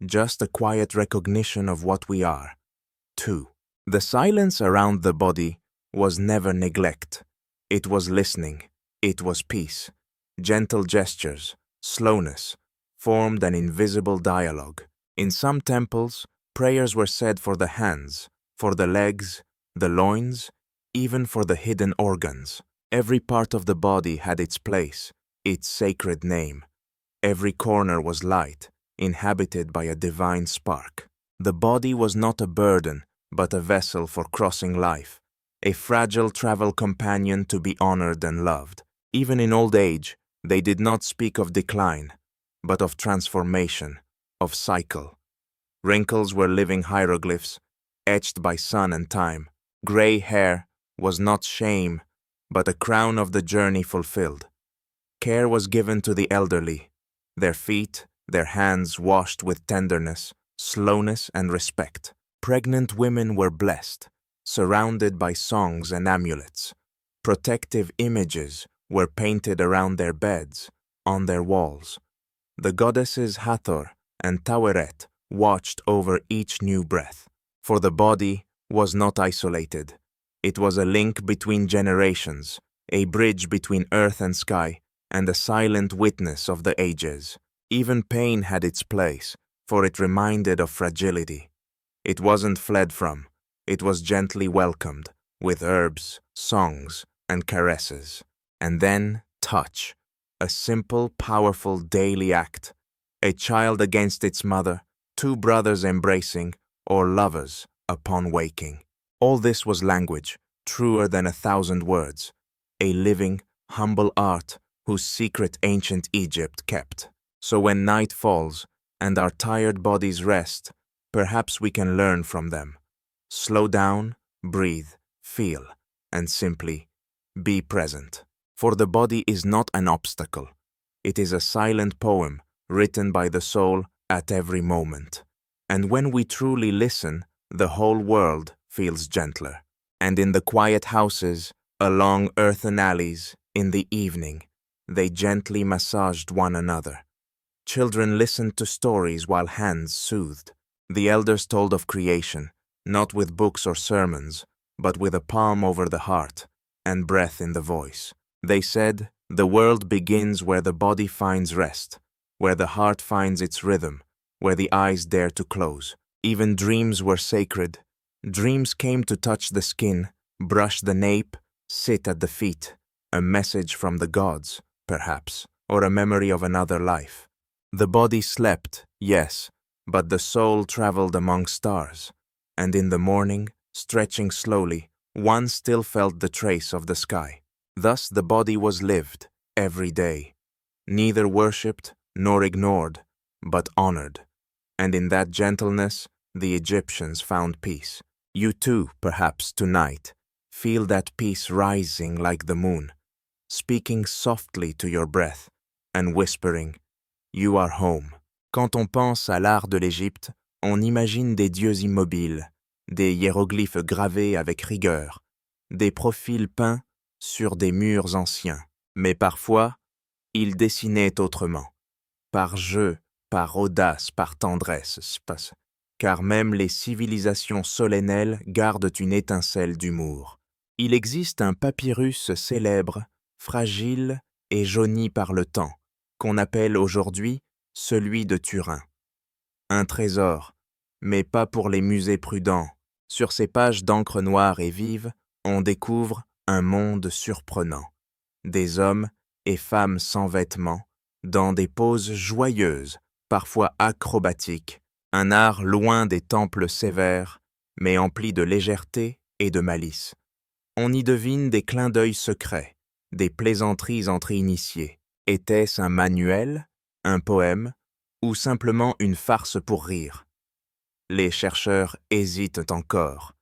Just a quiet recognition of what we are. 2. The silence around the body was never neglect. It was listening. It was peace. Gentle gestures, slowness, formed an invisible dialogue. In some temples, prayers were said for the hands, for the legs, the loins, even for the hidden organs. Every part of the body had its place, its sacred name. Every corner was light, inhabited by a divine spark. The body was not a burden, but a vessel for crossing life, a fragile travel companion to be honored and loved. Even in old age, they did not speak of decline, but of transformation, of cycle. Wrinkles were living hieroglyphs, etched by sun and time. Gray hair was not shame, but a crown of the journey fulfilled. Care was given to the elderly, their feet, their hands washed with tenderness, slowness, and respect. Pregnant women were blessed, surrounded by songs and amulets. Protective images were painted around their beds, on their walls. The goddesses Hathor and Taweret watched over each new breath. For the body was not isolated. It was a link between generations, a bridge between earth and sky, and a silent witness of the ages. Even pain had its place, for it reminded of fragility. It wasn't fled from. It was gently welcomed, with herbs, songs, and caresses. And then touch, a simple, powerful daily act. A child against its mother, two brothers embracing, or lovers upon waking. All this was language, truer than 1,000 words, a living, humble art whose secret ancient Egypt kept. So when night falls and our tired bodies rest, perhaps we can learn from them. Slow down, breathe, feel, and simply be present. For the body is not an obstacle. It is a silent poem written by the soul at every moment. And when we truly listen, the whole world feels gentler. And in the quiet houses, along earthen alleys, in the evening, they gently massaged one another. Children listened to stories while hands soothed. The elders told of creation, not with books or sermons, but with a palm over the heart and breath in the voice. They said, the world begins where the body finds rest, where the heart finds its rhythm, where the eyes dare to close. Even dreams were sacred. Dreams came to touch the skin, brush the nape, sit at the feet. A message from the gods, perhaps, or a memory of another life. The body slept, yes, but the soul traveled among stars. And in the morning, stretching slowly, one still felt the trace of the sky. Thus the body was lived, every day, neither worshipped nor ignored, but honored. And in that gentleness, the Egyptians found peace. You too, perhaps tonight, feel that peace rising like the moon, speaking softly to your breath and whispering, "You are home." Quand on pense à l'art de l'Égypte, on imagine des dieux immobiles, des hiéroglyphes gravés avec rigueur, des profils peints sur des murs anciens. Mais parfois, ils dessinaient autrement, par jeu par audace, par tendresse, car même les civilisations solennelles gardent une étincelle d'humour. Il existe un papyrus célèbre, fragile et jauni par le temps, qu'on appelle aujourd'hui celui de Turin. Un trésor, mais pas pour les musées prudents. Sur ces pages d'encre noire et vive, on découvre un monde surprenant. Des hommes et femmes sans vêtements, dans des poses joyeuses, parfois acrobatiques, un art loin des temples sévères, mais empli de légèreté et de malice. On y devine des clins d'œil secrets, des plaisanteries entre initiés. Était-ce un manuel, un poème, ou simplement une farce pour rire? Les chercheurs hésitent encore,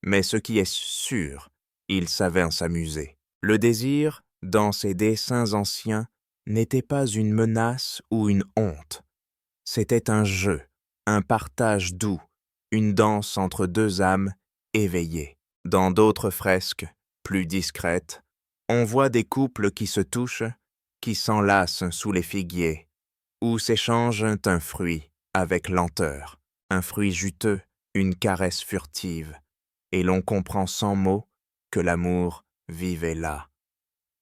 mais ce qui est sûr, ils savaient en s'amuser. Le désir, dans ces dessins anciens, n'était pas une menace ou une honte. C'était un jeu, un partage doux, une danse entre deux âmes éveillées. Dans d'autres fresques, plus discrètes, on voit des couples qui se touchent, qui s'enlacent sous les figuiers, ou s'échangent un fruit avec lenteur, un fruit juteux, une caresse furtive, et l'on comprend sans mots que l'amour vivait là,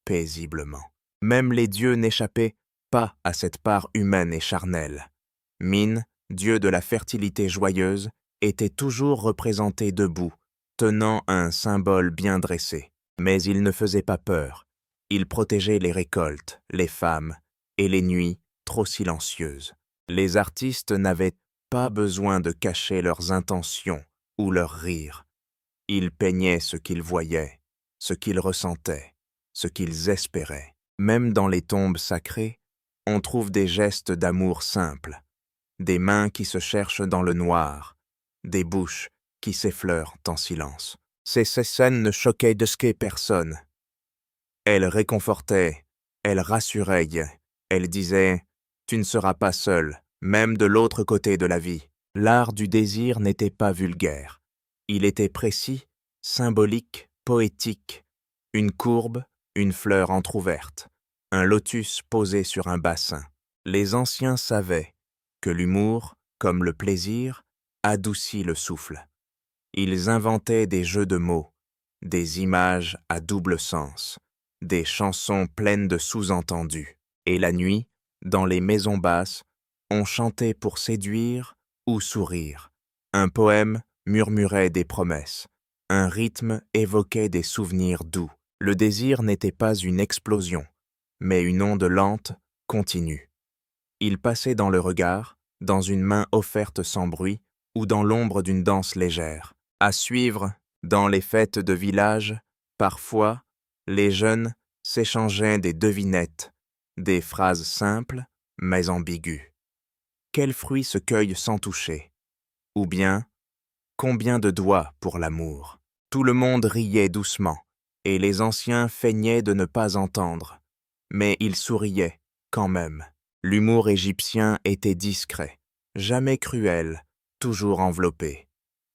paisiblement. Même les dieux n'échappaient pas à cette part humaine et charnelle. Mine, dieu de la fertilité joyeuse, était toujours représenté debout, tenant un symbole bien dressé. Mais il ne faisait pas peur. Il protégeait les récoltes, les femmes et les nuits trop silencieuses. Les artistes n'avaient pas besoin de cacher leurs intentions ou leurs rires. Ils peignaient ce qu'ils voyaient, ce qu'ils ressentaient, ce qu'ils espéraient. Même dans les tombes sacrées, on trouve des gestes d'amour simples, des mains qui se cherchent dans le noir, des bouches qui s'effleurent en silence. Ces scènes ne choquaient de ce qu'est personne. Elles réconfortaient, elles rassuraient, elles disaient « Tu ne seras pas seul, même de l'autre côté de la vie ». L'art du désir n'était pas vulgaire. Il était précis, symbolique, poétique. Une courbe, une fleur entr'ouverte, un lotus posé sur un bassin. Les anciens savaient que l'humour, comme le plaisir, adoucit le souffle. Ils inventaient des jeux de mots, des images à double sens, des chansons pleines de sous-entendus. Et la nuit, dans les maisons basses, on chantait pour séduire ou sourire. Un poème murmurait des promesses, un rythme évoquait des souvenirs doux. Le désir n'était pas une explosion, mais une onde lente, continue. Il passait dans le regard, dans une main offerte sans bruit, ou dans l'ombre d'une danse légère. À suivre, dans les fêtes de village, parfois, les jeunes s'échangeaient des devinettes, des phrases simples, mais ambiguës. Quel fruit se cueille sans toucher? Ou bien, combien de doigts pour l'amour? Tout le monde riait doucement, et les anciens feignaient de ne pas entendre, mais ils souriaient quand même. L'humour égyptien était discret, jamais cruel, toujours enveloppé,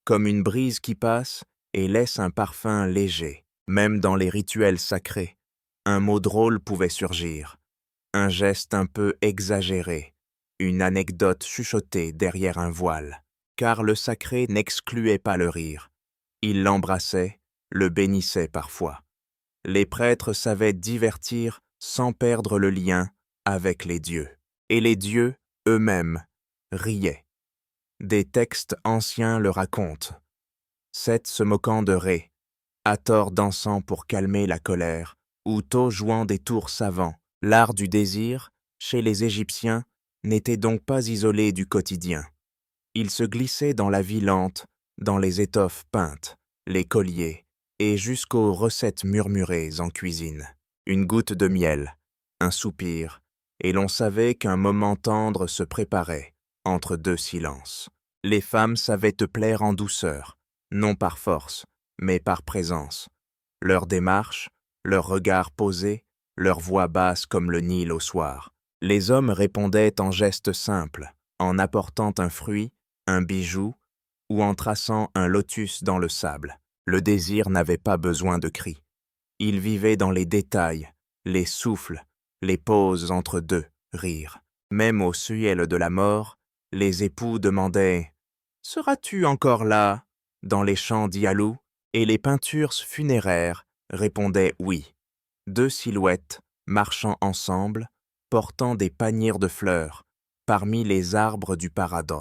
comme une brise qui passe et laisse un parfum léger. Même dans les rituels sacrés, un mot drôle pouvait surgir, un geste un peu exagéré, une anecdote chuchotée derrière un voile, car le sacré n'excluait pas le rire. Il l'embrassait, le bénissait parfois. Les prêtres savaient divertir sans perdre le lien avec les dieux. Et les dieux, eux-mêmes, riaient. Des textes anciens le racontent. Seth se moquant de Ré, Hathor dansant pour calmer la colère, ou Thoth jouant des tours savants. L'art du désir, chez les Égyptiens, n'était donc pas isolé du quotidien. Il se glissait dans la vie lente, dans les étoffes peintes, les colliers, et jusqu'aux recettes murmurées en cuisine. Une goutte de miel, un soupir, et l'on savait qu'un moment tendre se préparait, entre deux silences. Les femmes savaient te plaire en douceur, non par force, mais par présence. Leur démarche, leur regard posé, leur voix basse comme le Nil au soir. Les hommes répondaient en gestes simples, en apportant un fruit, un bijou, ou en traçant un lotus dans le sable. Le désir n'avait pas besoin de cris. Il vivait dans les détails, les souffles, les pauses entre deux rires. Même au seuil de la mort, les époux demandaient « Seras-tu encore là ?» dans les chants d'Ialou, et les peintures funéraires répondaient « Oui ». Deux silhouettes marchant ensemble, portant des paniers de fleurs, parmi les arbres du paradis.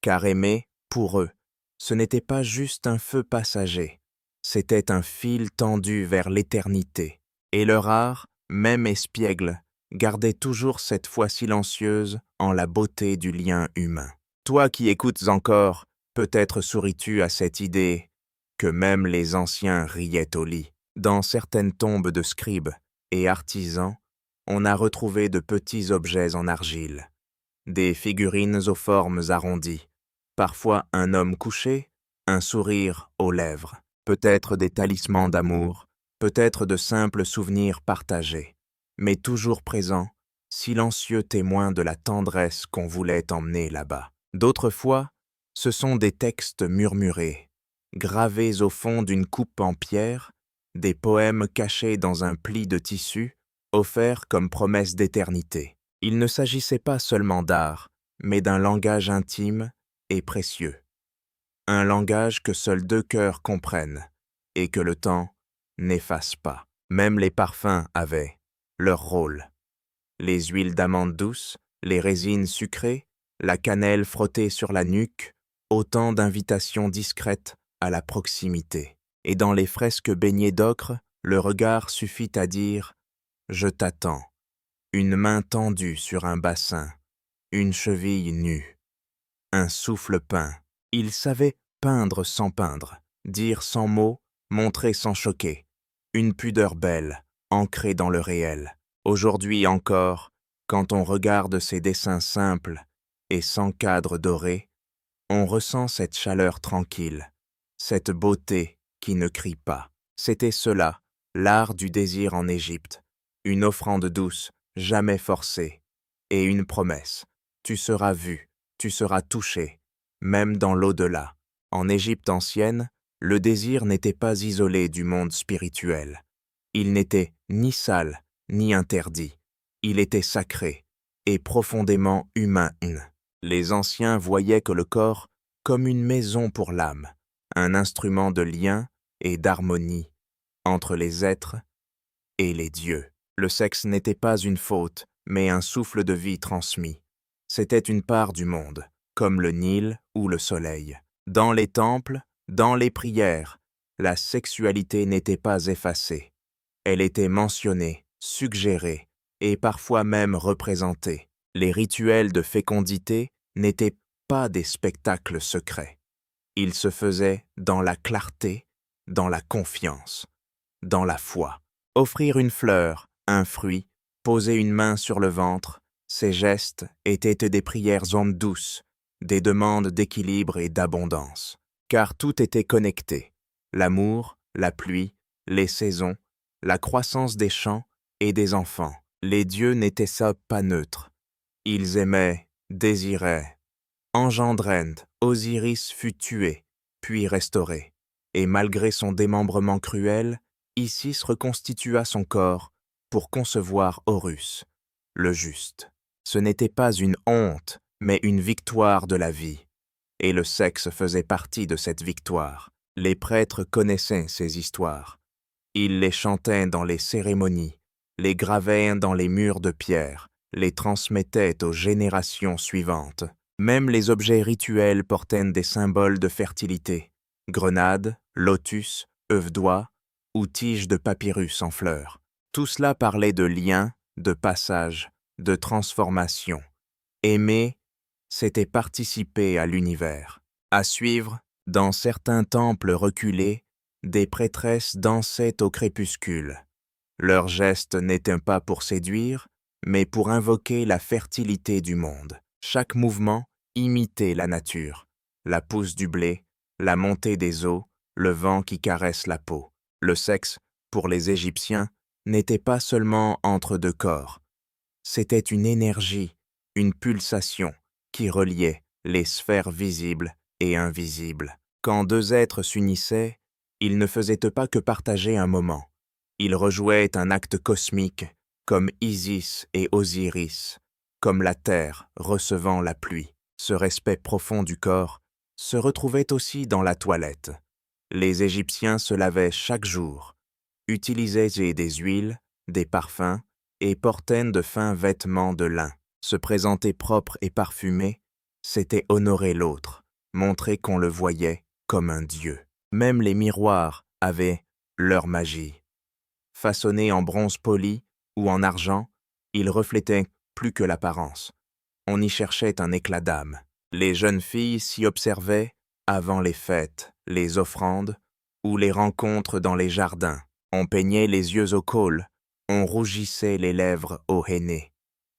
Car aimer, pour eux, ce n'était pas juste un feu passager, c'était un fil tendu vers l'éternité. Et leur art, même espiègle, gardait toujours cette foi silencieuse en la beauté du lien humain. Toi qui écoutes encore, peut-être souris-tu à cette idée que même les anciens riaient au lit. Dans certaines tombes de scribes et artisans, on a retrouvé de petits objets en argile, des figurines aux formes arrondies, parfois un homme couché, un sourire aux lèvres, peut-être des talismans d'amour, peut-être de simples souvenirs partagés, mais toujours présents, silencieux témoins de la tendresse qu'on voulait emmener là-bas. D'autres fois, ce sont des textes murmurés, gravés au fond d'une coupe en pierre, des poèmes cachés dans un pli de tissu, offerts comme promesse d'éternité. Il ne s'agissait pas seulement d'art, mais d'un langage intime et précieux. Un langage que seuls deux cœurs comprennent et que le temps n'efface pas. Même les parfums avaient leur rôle. Les huiles d'amande douce, les résines sucrées, la cannelle frottée sur la nuque, autant d'invitations discrètes à la proximité. Et dans les fresques baignées d'ocre, le regard suffit à dire « Je t'attends ». Une main tendue sur un bassin, une cheville nue, un souffle peint. Il savait peindre sans peindre, dire sans mots, montrer sans choquer. Une pudeur belle, ancrée dans le réel. Aujourd'hui encore, quand on regarde ces dessins simples et sans cadre doré, on ressent cette chaleur tranquille, cette beauté qui ne crie pas. C'était cela, l'art du désir en Égypte, une offrande douce, jamais forcée, et une promesse. Tu seras vu, tu seras touché, même dans l'au-delà. En Égypte ancienne, le désir n'était pas isolé du monde spirituel. Il n'était ni sale, ni interdit. Il était sacré et profondément humain. Les anciens voyaient que le corps comme une maison pour l'âme, un instrument de lien et d'harmonie entre les êtres et les dieux. Le sexe n'était pas une faute, mais un souffle de vie transmis. C'était une part du monde, comme le Nil ou le soleil. Dans les temples, dans les prières, la sexualité n'était pas effacée. Elle était mentionnée, suggérée et parfois même représentée. Les rituels de fécondité n'étaient pas des spectacles secrets. Ils se faisaient dans la clarté, dans la confiance, dans la foi. Offrir une fleur, un fruit, poser une main sur le ventre, ces gestes étaient des prières ondes douces, des demandes d'équilibre et d'abondance. Car tout était connecté. L'amour, la pluie, les saisons, la croissance des champs et des enfants. Les dieux n'étaient ça pas neutres. Ils aimaient, désiraient. Engendrant, Osiris fut tué, puis restauré. Et malgré son démembrement cruel, Isis reconstitua son corps pour concevoir Horus, le juste. Ce n'était pas une honte, mais une victoire de la vie. Et le sexe faisait partie de cette victoire. Les prêtres connaissaient ces histoires. Ils les chantaient dans les cérémonies, les gravaient dans les murs de pierre, les transmettaient aux générations suivantes. Même les objets rituels portaient des symboles de fertilité. Grenades, lotus, œufs d'oie, ou tiges de papyrus en fleurs. Tout cela parlait de lien, de passage, de transformation. Aimer, c'était participer à l'univers. À suivre, dans certains temples reculés, des prêtresses dansaient au crépuscule. Leurs gestes n'étaient pas pour séduire, mais pour invoquer la fertilité du monde. Chaque mouvement imitait la nature, la pousse du blé, la montée des eaux, le vent qui caresse la peau. Le sexe, pour les Égyptiens, n'était pas seulement entre deux corps. C'était une énergie, une pulsation qui reliait les sphères visibles et invisibles. Quand deux êtres s'unissaient, ils ne faisaient pas que partager un moment. Ils rejouaient un acte cosmique, comme Isis et Osiris, comme la terre recevant la pluie. Ce respect profond du corps se retrouvait aussi dans la toilette. Les Égyptiens se lavaient chaque jour, utilisaient des huiles, des parfums et portaient de fins vêtements de lin. Se présenter propre et parfumé, c'était honorer l'autre, montrer qu'on le voyait comme un dieu. Même les miroirs avaient leur magie. Façonnés en bronze poli ou en argent, ils reflétaient plus que l'apparence. On y cherchait un éclat d'âme. Les jeunes filles s'y observaient avant les fêtes, les offrandes ou les rencontres dans les jardins. On peignait les yeux au col, on rougissait les lèvres au henné,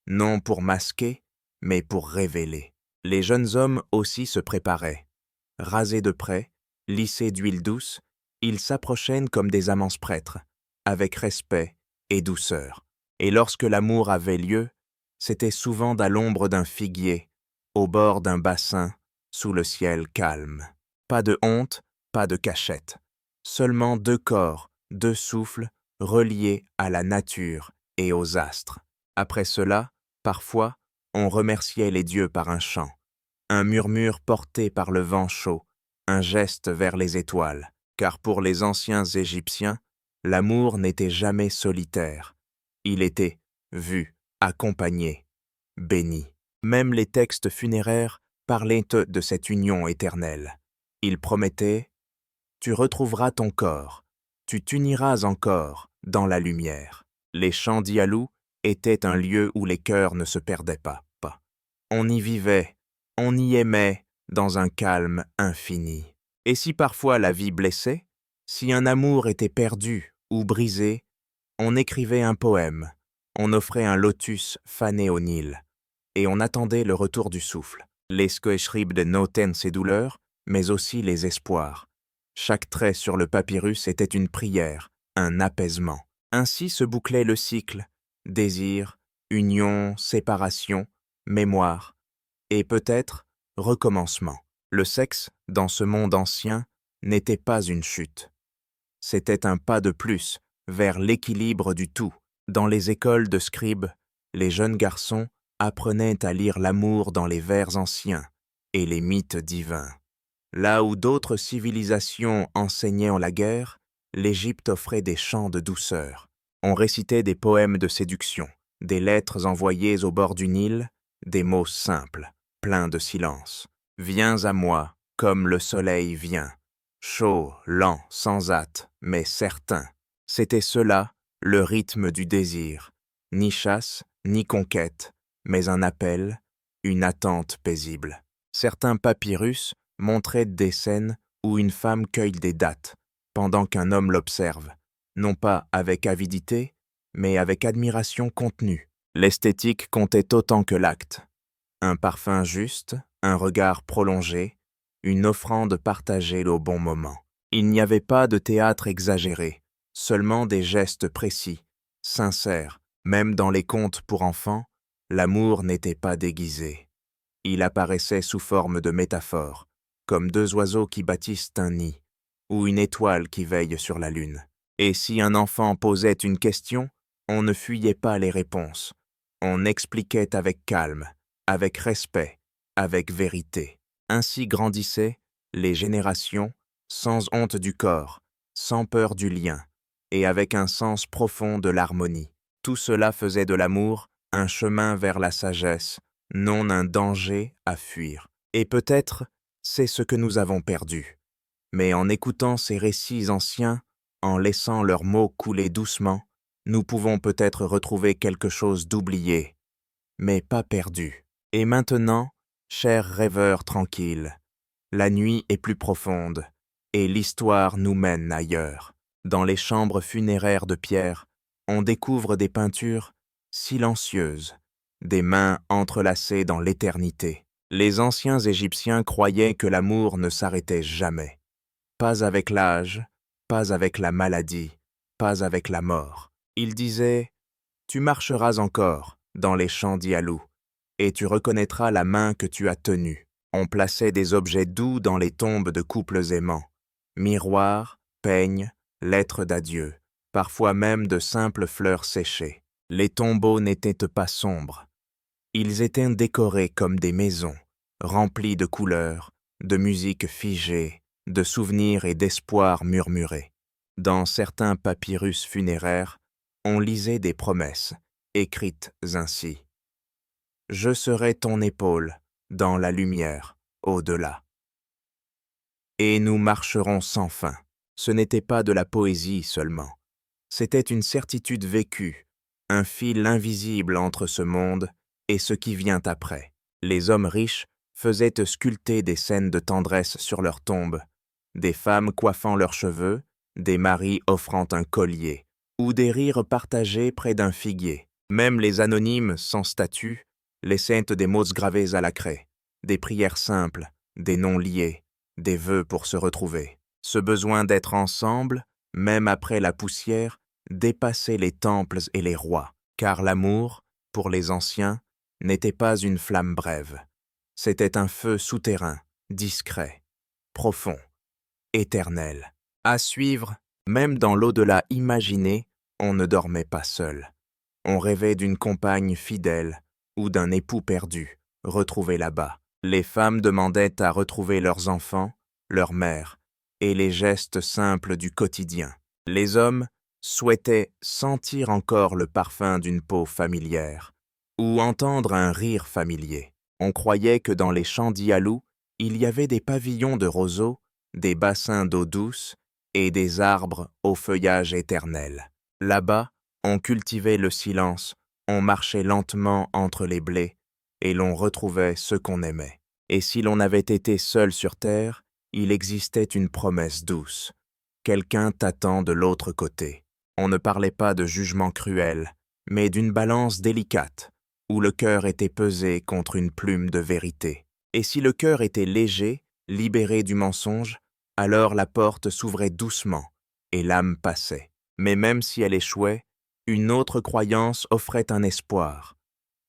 non pour masquer, mais pour révéler. Les jeunes hommes aussi se préparaient. Rasés de près, lissés d'huile douce, ils s'approchaient comme des amants prêtres, avec respect et douceur. Et lorsque l'amour avait lieu, c'était souvent à l'ombre d'un figuier, au bord d'un bassin, sous le ciel calme. Pas de honte, pas de cachette. Seulement deux corps, deux souffles, reliés à la nature et aux astres. Après cela, parfois, on remerciait les dieux par un chant, un murmure porté par le vent chaud, un geste vers les étoiles, car pour les anciens Égyptiens, l'amour n'était jamais solitaire. Il était vu, accompagné, béni. Même les textes funéraires parlaient de cette union éternelle. Ils promettaient « Tu retrouveras ton corps, tu t'uniras encore dans la lumière ». Les champs d'Ialou étaient un lieu où les cœurs ne se perdaient pas. On y vivait, on y aimait dans un calme infini. Et si parfois la vie blessait, si un amour était perdu ou brisé, on écrivait un poème, on offrait un lotus fané au Nil, et on attendait le retour du souffle. Les Skoeschribde notaient ces douleurs, mais aussi les espoirs. Chaque trait sur le papyrus était une prière, un apaisement. Ainsi se bouclait le cycle, désir, union, séparation, mémoire, et peut-être recommencement. Le sexe, dans ce monde ancien, n'était pas une chute. C'était un pas de plus vers l'équilibre du tout. Dans les écoles de scribes, les jeunes garçons apprenaient à lire l'amour dans les vers anciens et les mythes divins. Là où d'autres civilisations enseignaient la guerre, l'Égypte offrait des chants de douceur. On récitait des poèmes de séduction, des lettres envoyées au bord du Nil, des mots simples, pleins de silence. « Viens à moi, comme le soleil vient. » Chaud, lent, sans hâte, mais certain. C'était cela, le rythme du désir. Ni chasse, ni conquête, mais un appel, une attente paisible. Certains papyrus montraient des scènes où une femme cueille des dattes, pendant qu'un homme l'observe, non pas avec avidité, mais avec admiration contenue. L'esthétique comptait autant que l'acte. Un parfum juste, un regard prolongé, une offrande partagée au bon moment. Il n'y avait pas de théâtre exagéré, seulement des gestes précis, sincères. Même dans les contes pour enfants, l'amour n'était pas déguisé. Il apparaissait sous forme de métaphore, comme deux oiseaux qui bâtissent un nid, ou une étoile qui veille sur la lune. Et si un enfant posait une question, on ne fuyait pas les réponses. On expliquait avec calme, avec respect, avec vérité. Ainsi grandissaient les générations, sans honte du corps, sans peur du lien, et avec un sens profond de l'harmonie. Tout cela faisait de l'amour un chemin vers la sagesse, non un danger à fuir. Et peut-être, c'est ce que nous avons perdu. Mais en écoutant ces récits anciens, en laissant leurs mots couler doucement, nous pouvons peut-être retrouver quelque chose d'oublié, mais pas perdu. Et maintenant, chers rêveurs tranquilles, la nuit est plus profonde, et l'histoire nous mène ailleurs. Dans les chambres funéraires de pierre, on découvre des peintures silencieuses, des mains entrelacées dans l'éternité. Les anciens Égyptiens croyaient que l'amour ne s'arrêtait jamais. Pas avec l'âge, pas avec la maladie, pas avec la mort. Ils disaient « Tu marcheras encore dans les champs d'Ialou, et tu reconnaîtras la main que tu as tenue. » On plaçait des objets doux dans les tombes de couples aimants. Miroirs, peignes, lettres d'adieu, parfois même de simples fleurs séchées. Les tombeaux n'étaient pas sombres. Ils étaient décorés comme des maisons, remplis de couleurs, de musique figée, de souvenirs et d'espoirs murmurés. Dans certains papyrus funéraires, on lisait des promesses, écrites ainsi. « Je serai ton épaule, dans la lumière, au-delà. » Et nous marcherons sans fin. Ce n'était pas de la poésie seulement. C'était une certitude vécue, un fil invisible entre ce monde et ce qui vient après. Les hommes riches faisaient sculpter des scènes de tendresse sur leurs tombes, des femmes coiffant leurs cheveux, des maris offrant un collier, ou des rires partagés près d'un figuier. Même les anonymes sans statut laissaient des mots gravés à la craie, des prières simples, des noms liés, des vœux pour se retrouver. Ce besoin d'être ensemble, même après la poussière, dépassait les temples et les rois, car l'amour, pour les anciens, n'était pas une flamme brève. C'était un feu souterrain, discret, profond, éternel. À suivre, même dans l'au-delà imaginé, on ne dormait pas seul. On rêvait d'une compagne fidèle ou d'un époux perdu, retrouvé là-bas. Les femmes demandaient à retrouver leurs enfants, leur mère, et les gestes simples du quotidien. Les hommes souhaitaient sentir encore le parfum d'une peau familière, ou entendre un rire familier. On croyait que dans les champs d'Ialou, il y avait des pavillons de roseaux, des bassins d'eau douce et des arbres au feuillage éternel. Là-bas, on cultivait le silence, on marchait lentement entre les blés, et l'on retrouvait ce qu'on aimait. Et si l'on avait été seul sur terre, il existait une promesse douce. Quelqu'un t'attend de l'autre côté. On ne parlait pas de jugement cruel, mais d'une balance délicate, où le cœur était pesé contre une plume de vérité. Et si le cœur était léger, libéré du mensonge, alors la porte s'ouvrait doucement, et l'âme passait. Mais même si elle échouait, une autre croyance offrait un espoir,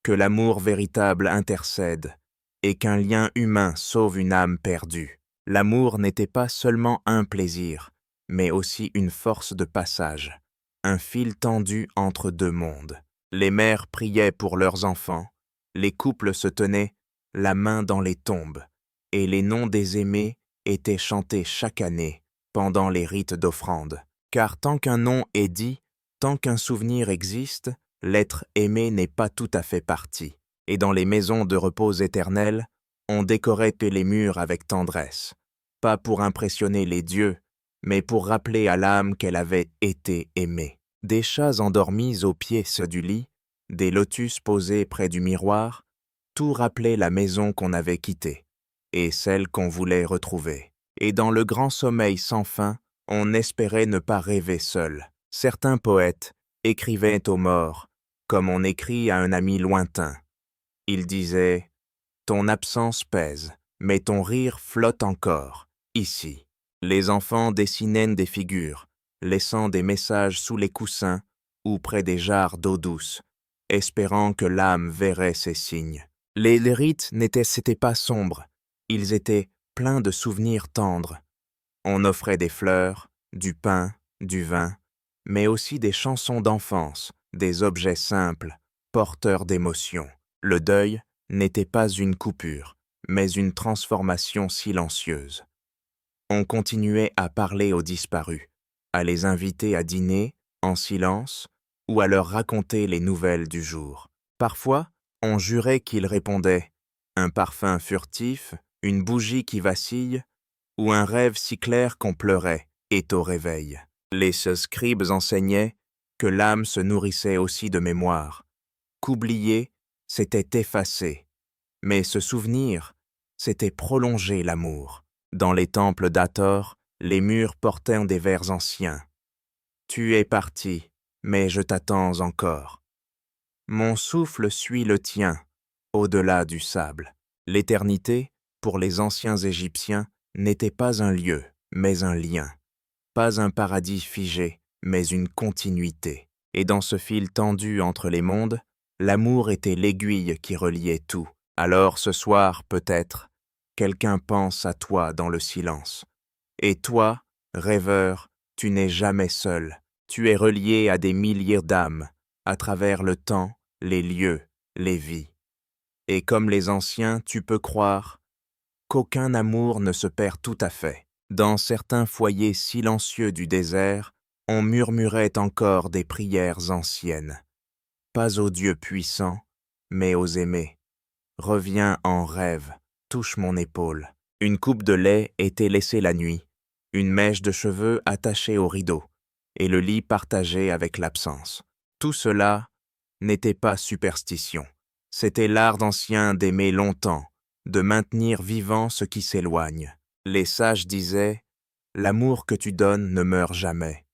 que l'amour véritable intercède, et qu'un lien humain sauve une âme perdue. L'amour n'était pas seulement un plaisir, mais aussi une force de passage, un fil tendu entre deux mondes. Les mères priaient pour leurs enfants, les couples se tenaient, la main dans les tombes, et les noms des aimés étaient chantés chaque année pendant les rites d'offrande. Car tant qu'un nom est dit, tant qu'un souvenir existe, l'être aimé n'est pas tout à fait parti. Et dans les maisons de repos éternel, on décorait les murs avec tendresse, pas pour impressionner les dieux, mais pour rappeler à l'âme qu'elle avait été aimée. Des chats endormis au pied du lit, des lotus posés près du miroir, tout rappelait la maison qu'on avait quittée, et celle qu'on voulait retrouver. Et dans le grand sommeil sans fin, on espérait ne pas rêver seul. Certains poètes écrivaient aux morts, comme on écrit à un ami lointain. Ils disaient « Ton absence pèse, mais ton rire flotte encore, ici. » Les enfants dessinaient des figures, laissant des messages sous les coussins ou près des jarres d'eau douce, espérant que l'âme verrait ces signes. Les rites n'étaient pas sombres, ils étaient pleins de souvenirs tendres. On offrait des fleurs, du pain, du vin, mais aussi des chansons d'enfance, des objets simples, porteurs d'émotions. Le deuil n'était pas une coupure, mais une transformation silencieuse. On continuait à parler aux disparus, à les inviter à dîner, en silence, ou à leur raconter les nouvelles du jour. Parfois, on jurait qu'ils répondaient « un parfum furtif, une bougie qui vacille » ou un rêve si clair qu'on pleurait, est au réveil. Les scribes enseignaient que l'âme se nourrissait aussi de mémoire, qu'oublier, c'était effacer, mais se souvenir, c'était prolonger l'amour. Dans les temples d'Hathor, les murs portaient des vers anciens. « Tu es parti, mais je t'attends encore. Mon souffle suit le tien, au-delà du sable. » L'éternité, pour les anciens Égyptiens, n'était pas un lieu, mais un lien. Pas un paradis figé, mais une continuité. Et dans ce fil tendu entre les mondes, l'amour était l'aiguille qui reliait tout. Alors ce soir, peut-être, quelqu'un pense à toi dans le silence. Et toi, rêveur, tu n'es jamais seul. Tu es relié à des milliers d'âmes, à travers le temps, les lieux, les vies. Et comme les anciens, tu peux croire qu'aucun amour ne se perd tout à fait. Dans certains foyers silencieux du désert, on murmurait encore des prières anciennes. Pas aux dieux puissants, mais aux aimés. Reviens en rêve, touche mon épaule. Une coupe de lait était laissée la nuit, une mèche de cheveux attachée au rideau, et le lit partagé avec l'absence. Tout cela n'était pas superstition. C'était l'art d'anciens d'aimer longtemps, de maintenir vivant ce qui s'éloigne. Les sages disaient « L'amour que tu donnes ne meurt jamais.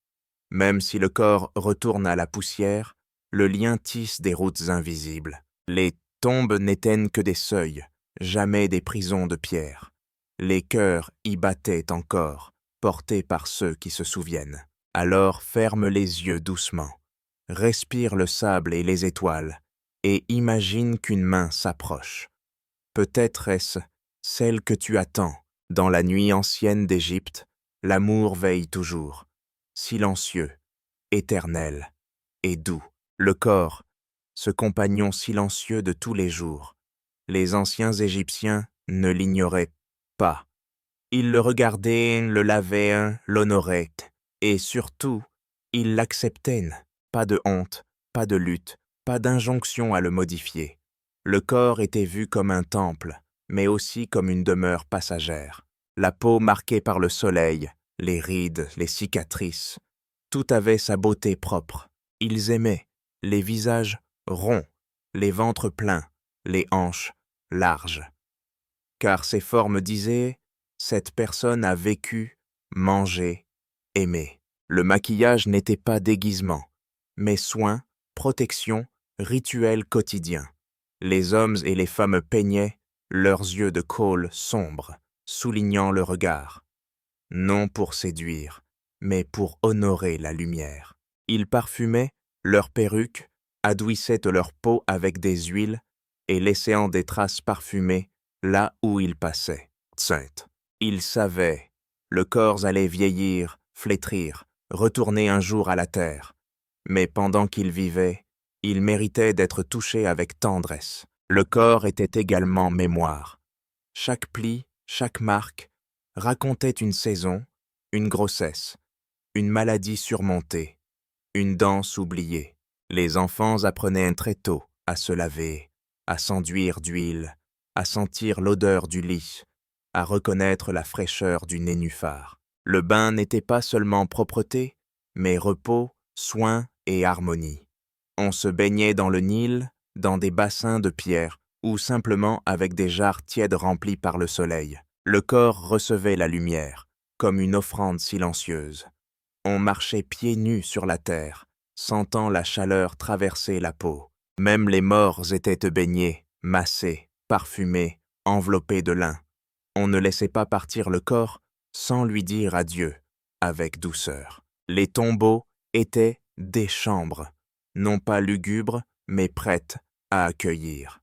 Même si le corps retourne à la poussière, le lien tisse des routes invisibles. Les tombes n'éteignent que des seuils, jamais des prisons de pierre. Les cœurs y battaient encore, portés par ceux qui se souviennent. Alors ferme les yeux doucement, respire le sable et les étoiles, et imagine qu'une main s'approche. Peut-être est-ce celle que tu attends. Dans la nuit ancienne d'Égypte, l'amour veille toujours, silencieux, éternel et doux. Le corps, ce compagnon silencieux de tous les jours. Les anciens Égyptiens ne l'ignoraient pas. Ils le regardaient, le lavaient, l'honoraient, et surtout, ils l'acceptaient. Pas de honte, pas de lutte, pas d'injonction à le modifier. Le corps était vu comme un temple, mais aussi comme une demeure passagère. La peau marquée par le soleil, les rides, les cicatrices, tout avait sa beauté propre. Ils aimaient les visages ronds, les ventres pleins, les hanches larges. Car ces formes disaient « cette personne a vécu, mangé, aimé ». Le maquillage n'était pas déguisement, mais soin, protection, rituel quotidien. Les hommes et les femmes peignaient leurs yeux de colle sombres, soulignant le regard. Non pour séduire, mais pour honorer la lumière. Ils parfumaient leurs perruques, adoucissaient leur peau avec des huiles et laissant des traces parfumées là où ils passaient. Sainte. Ils savaient, le corps allait vieillir, flétrir, retourner un jour à la terre. Mais pendant qu'ils vivaient, ils méritaient d'être touchés avec tendresse. Le corps était également mémoire. Chaque pli, chaque marque, racontait une saison, une grossesse, une maladie surmontée, une danse oubliée. Les enfants apprenaient très tôt à se laver, à s'enduire d'huile, à sentir l'odeur du lit, à reconnaître la fraîcheur du nénuphar. Le bain n'était pas seulement propreté, mais repos, soin et harmonie. On se baignait dans le Nil, dans des bassins de pierre, ou simplement avec des jarres tièdes remplies par le soleil. Le corps recevait la lumière, comme une offrande silencieuse. On marchait pieds nus sur la terre, sentant la chaleur traverser la peau. Même les morts étaient baignés, massés, parfumés, enveloppés de lin. On ne laissait pas partir le corps sans lui dire adieu, avec douceur. Les tombeaux étaient des chambres, non pas lugubres, mais prêtes à accueillir.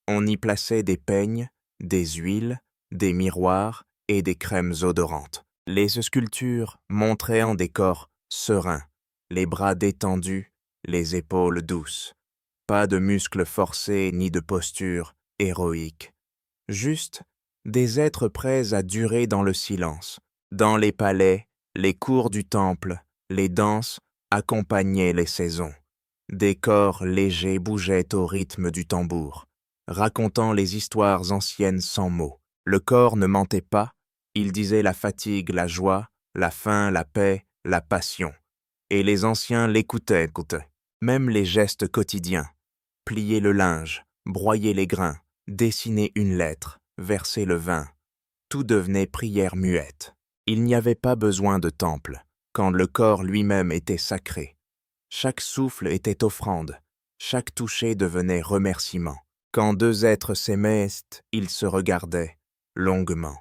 On y plaçait des peignes, des huiles, des miroirs et des crèmes odorantes. Les sculptures montraient en des corps sereins, les bras détendus, les épaules douces. Pas de muscles forcés ni de posture héroïque. Juste des êtres prêts à durer dans le silence. Dans les palais, les cours du temple, les danses accompagnaient les saisons. Des corps légers bougeaient au rythme du tambour, racontant les histoires anciennes sans mots. Le corps ne mentait pas, il disait la fatigue, la joie, la faim, la paix, la passion. Et les anciens l'écoutaient, même les gestes quotidiens. Plier le linge, broyer les grains, dessiner une lettre, verser le vin. Tout devenait prière muette. Il n'y avait pas besoin de temple, quand le corps lui-même était sacré. Chaque souffle était offrande, chaque toucher devenait remerciement. Quand deux êtres s'aimaient, ils se regardaient longuement.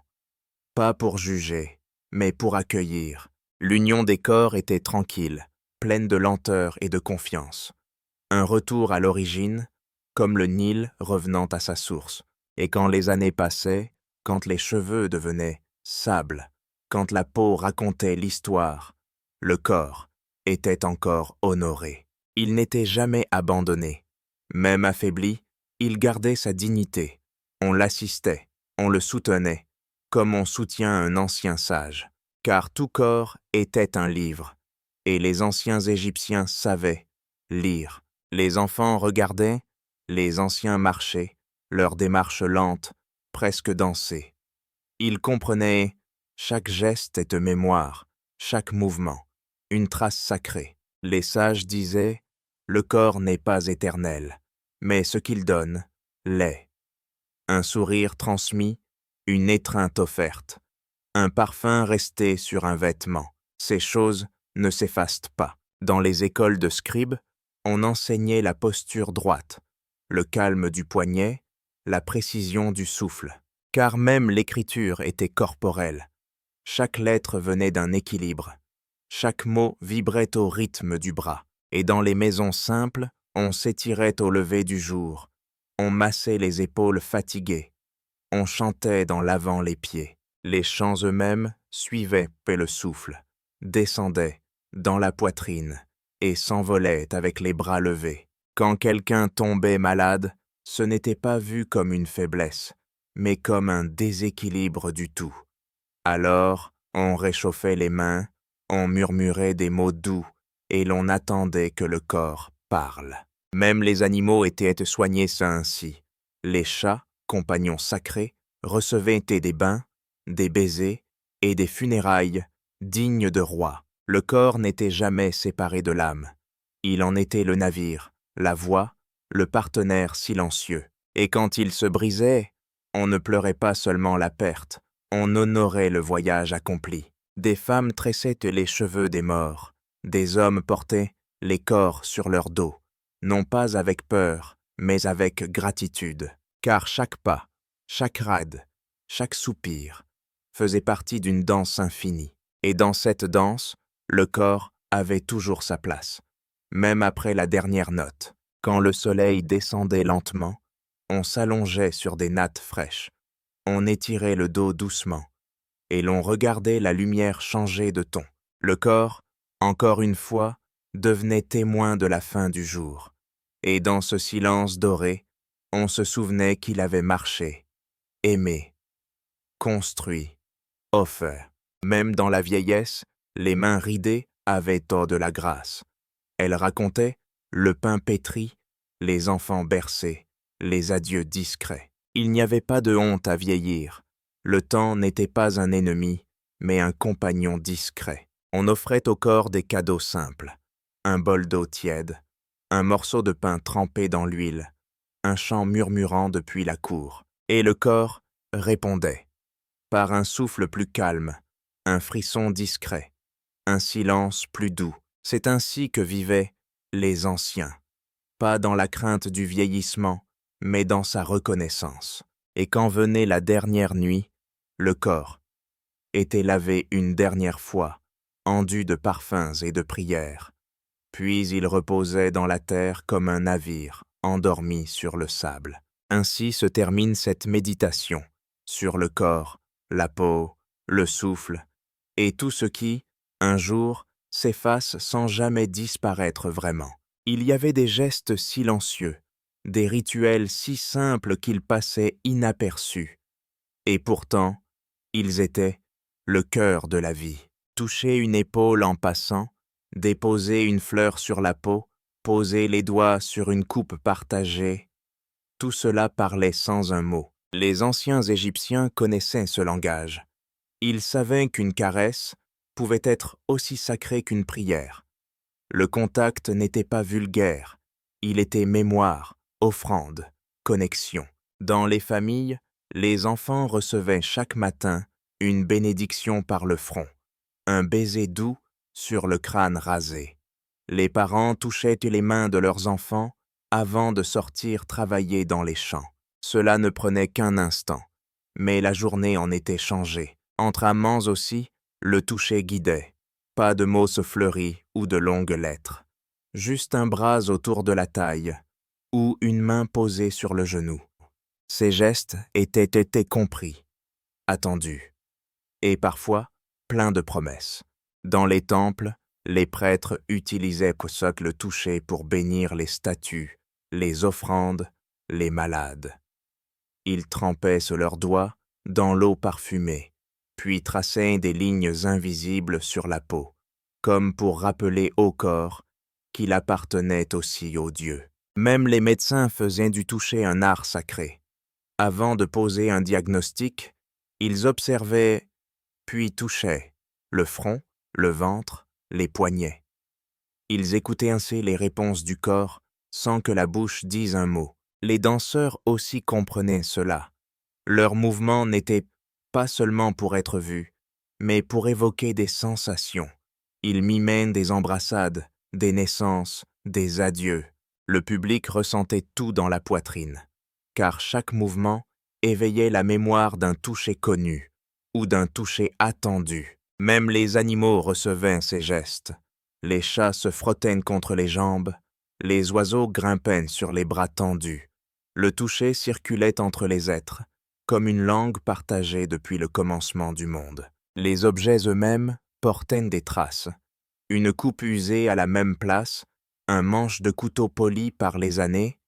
Pas pour juger, mais pour accueillir. L'union des corps était tranquille, pleine de lenteur et de confiance. Un retour à l'origine, comme le Nil revenant à sa source. Et quand les années passaient, quand les cheveux devenaient sable, quand la peau racontait l'histoire, le corps était encore honoré. Il n'était jamais abandonné. Même affaibli, Il gardait sa dignité. On l'assistait, on le soutenait, comme on soutient un ancien sage. Car tout corps était un livre, et les anciens Égyptiens savaient lire. Les enfants regardaient, les anciens marchaient, leur démarche lente, presque dansée. Ils comprenaient chaque geste est mémoire, chaque mouvement, une trace sacrée. Les sages disaient le corps n'est pas éternel, mais ce qu'il donne l'est. Un sourire transmis, une étreinte offerte, un parfum resté sur un vêtement. Ces choses ne s'effacent pas. Dans les écoles de scribes, on enseignait la posture droite, le calme du poignet, la précision du souffle. Car même l'écriture était corporelle. Chaque lettre venait d'un équilibre. Chaque mot vibrait au rythme du bras. Et dans les maisons simples, on s'étirait au lever du jour. On massait les épaules fatiguées. On chantait dans lavant les pieds. Les chants eux-mêmes suivaient le souffle, descendaient dans la poitrine et s'envolaient avec les bras levés. Quand quelqu'un tombait malade, ce n'était pas vu comme une faiblesse, mais comme un déséquilibre du tout. Alors, on réchauffait les mains, on murmurait des mots doux, et l'on attendait que le corps parle. Même les animaux étaient soignés ainsi. Les chats, compagnons sacrés, recevaient des bains, des baisers et des funérailles dignes de rois. Le corps n'était jamais séparé de l'âme. Il en était le navire, la voix, le partenaire silencieux. Et quand il se brisait, on ne pleurait pas seulement la perte, on honorait le voyage accompli. Des femmes tressaient les cheveux des morts, des hommes portaient les corps sur leur dos, non pas avec peur, mais avec gratitude, car chaque pas, chaque rade, chaque soupir faisait partie d'une danse infinie. Et dans cette danse, le corps avait toujours sa place, même après la dernière note. Quand le soleil descendait lentement, on s'allongeait sur des nattes fraîches, on étirait le dos doucement, et l'on regardait la lumière changer de ton. Le corps, encore une fois, devenait témoin de la fin du jour. Et dans ce silence doré, on se souvenait qu'il avait marché, aimé, construit, offert. Même dans la vieillesse, les mains ridées avaient de la grâce. Elles racontaient le pain pétri, les enfants bercés, les adieux discrets. Il n'y avait pas de honte à vieillir. Le temps n'était pas un ennemi, mais un compagnon discret. On offrait au corps des cadeaux simples. Un bol d'eau tiède, un morceau de pain trempé dans l'huile, un chant murmurant depuis la cour. Et le corps répondait, par un souffle plus calme, un frisson discret, un silence plus doux. C'est ainsi que vivaient les anciens, pas dans la crainte du vieillissement, mais dans sa reconnaissance. Et quand venait la dernière nuit, le corps était lavé une dernière fois, enduit de parfums et de prières. Puis il reposait dans la terre comme un navire endormi sur le sable. Ainsi se termine cette méditation sur le corps, la peau, le souffle, et tout ce qui, un jour, s'efface sans jamais disparaître vraiment. Il y avait des gestes silencieux, des rituels si simples qu'ils passaient inaperçus. Et pourtant, ils étaient le cœur de la vie. Toucher une épaule en passant, déposer une fleur sur la peau, poser les doigts sur une coupe partagée, tout cela parlait sans un mot. Les anciens Égyptiens connaissaient ce langage. Ils savaient qu'une caresse pouvait être aussi sacrée qu'une prière. Le contact n'était pas vulgaire, il était mémoire, offrande, connexion. Dans les familles, les enfants recevaient chaque matin une bénédiction par le front, un baiser doux sur le crâne rasé. Les parents touchaient les mains de leurs enfants avant de sortir travailler dans les champs. Cela ne prenait qu'un instant, mais la journée en était changée. Entre amants aussi, le toucher guidait. Pas de mots fleuris ou de longues lettres. Juste un bras autour de la taille ou une main posée sur le genou. Ces gestes étaient compris, attendus, et parfois pleins de promesses. Dans les temples, les prêtres utilisaient le toucher pour bénir les statues, les offrandes les malades. Ils trempaient sur leurs doigts dans l'eau parfumée, puis traçaient des lignes invisibles sur la peau, comme pour rappeler au corps qu'il appartenait aussi aux dieux. Même les médecins faisaient du toucher un art sacré. Avant de poser un diagnostic, ils observaient, puis touchaient le front, le ventre, les poignets. Ils écoutaient ainsi les réponses du corps sans que la bouche dise un mot. Les danseurs aussi comprenaient cela. Leurs mouvements n'étaient pas seulement pour être vus, mais pour évoquer des sensations. Ils mimaient des embrassades, des naissances, des adieux. Le public ressentait tout dans la poitrine, car chaque mouvement éveillait la mémoire d'un toucher connu ou d'un toucher attendu. Même les animaux recevaient ces gestes. Les chats se frottaient contre les jambes, les oiseaux grimpaient sur les bras tendus. Le toucher circulait entre les êtres, comme une langue partagée depuis le commencement du monde. Les objets eux-mêmes portaient des traces. Une coupe usée à la même place, un manche de couteau poli par les années,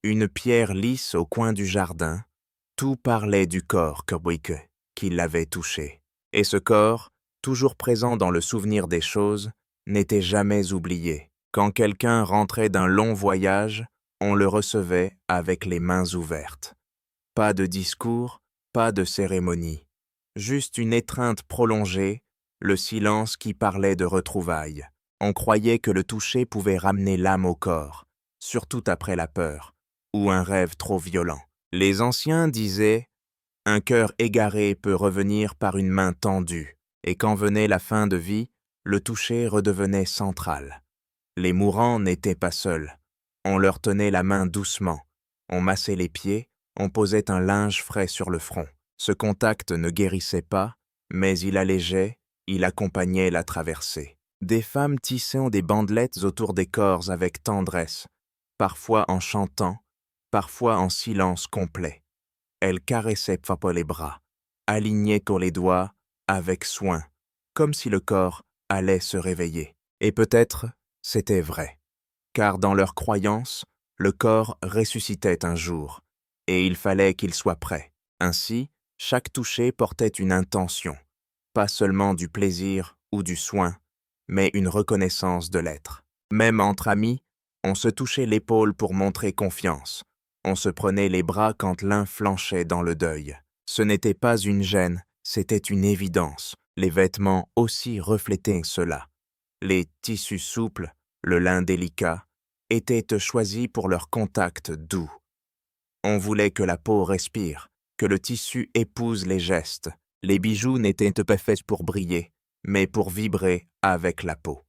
une pierre lisse au coin du jardin, tout parlait du corps Kerwick qui l'avait touché. Et ce corps, toujours présent dans le souvenir des choses, n'était jamais oublié. Quand quelqu'un rentrait d'un long voyage, on le recevait avec les mains ouvertes. Pas de discours, pas de cérémonie. Juste une étreinte prolongée, le silence qui parlait de retrouvailles. On croyait que le toucher pouvait ramener l'âme au corps, surtout après la peur, ou un rêve trop violent. Les anciens disaient « Un cœur égaré peut revenir par une main tendue », et quand venait la fin de vie, le toucher redevenait central. Les mourants n'étaient pas seuls. On leur tenait la main doucement, on massait les pieds, on posait un linge frais sur le front. Ce contact ne guérissait pas, mais il allégeait, il accompagnait la traversée. Des femmes tissaient des bandelettes autour des corps avec tendresse, parfois en chantant, parfois en silence complet. Elles caressaient Papa les bras, alignaient sur les doigts, avec soin, comme si le corps allait se réveiller. Et peut-être, c'était vrai, car dans leur croyance, le corps ressuscitait un jour, et il fallait qu'il soit prêt. Ainsi, chaque toucher portait une intention, pas seulement du plaisir ou du soin, mais une reconnaissance de l'être. Même entre amis, on se touchait l'épaule pour montrer confiance. On se prenait les bras quand l'un flanchait dans le deuil. Ce n'était pas une gêne, c'était une évidence. Les vêtements aussi reflétaient cela. Les tissus souples, le lin délicat, étaient choisis pour leur contact doux. On voulait que la peau respire, que le tissu épouse les gestes. Les bijoux n'étaient pas faits pour briller, mais pour vibrer avec la peau.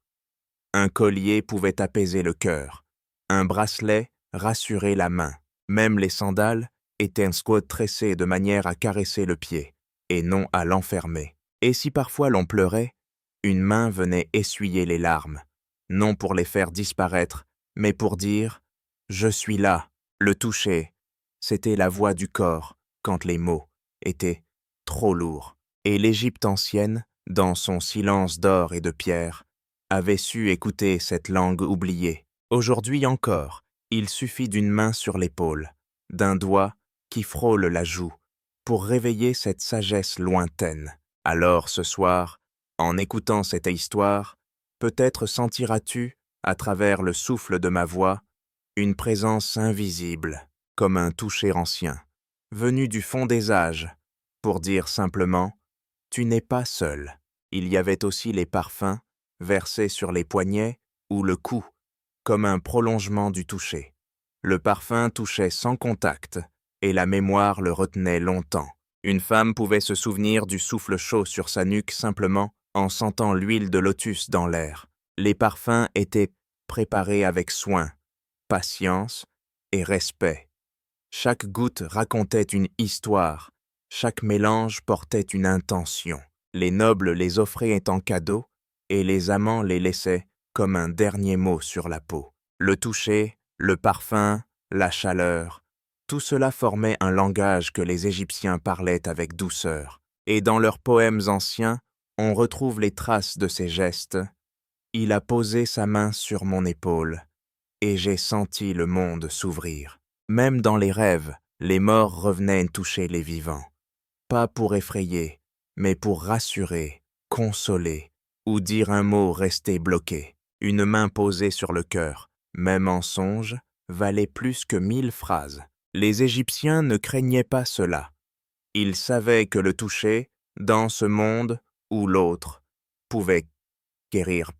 Un collier pouvait apaiser le cœur, un bracelet rassurer la main. Même les sandales étaient un squat tressé de manière à caresser le pied, et non à l'enfermer. Et si parfois l'on pleurait, une main venait essuyer les larmes, non pour les faire disparaître, mais pour dire « Je suis là ». Le toucher, c'était la voix du corps quand les mots étaient trop lourds. Et l'Égypte ancienne, dans son silence d'or et de pierre, avait su écouter cette langue oubliée. Aujourd'hui encore, il suffit d'une main sur l'épaule, d'un doigt qui frôle la joue, pour réveiller cette sagesse lointaine. Alors ce soir, en écoutant cette histoire, peut-être sentiras-tu, à travers le souffle de ma voix, une présence invisible, comme un toucher ancien, venu du fond des âges, pour dire simplement « Tu n'es pas seul ». Il y avait aussi les parfums, versés sur les poignets ou le cou, comme un prolongement du toucher. Le parfum touchait sans contact, et la mémoire le retenait longtemps. Une femme pouvait se souvenir du souffle chaud sur sa nuque simplement en sentant l'huile de lotus dans l'air. Les parfums étaient préparés avec soin, patience et respect. Chaque goutte racontait une histoire, chaque mélange portait une intention. Les nobles les offraient en cadeau et les amants les laissaient comme un dernier mot sur la peau. Le toucher, le parfum, la chaleur, tout cela formait un langage que les Égyptiens parlaient avec douceur. Et dans leurs poèmes anciens, on retrouve les traces de ces gestes. Il a posé sa main sur mon épaule, et j'ai senti le monde s'ouvrir. Même dans les rêves, les morts revenaient toucher les vivants. Pas pour effrayer, mais pour rassurer, consoler, ou dire un mot resté bloqué. Une main posée sur le cœur, même en songe, valait plus que 1000 phrases. Les Égyptiens ne craignaient pas cela. Ils savaient que le toucher, dans ce monde ou l'autre, pouvait guérir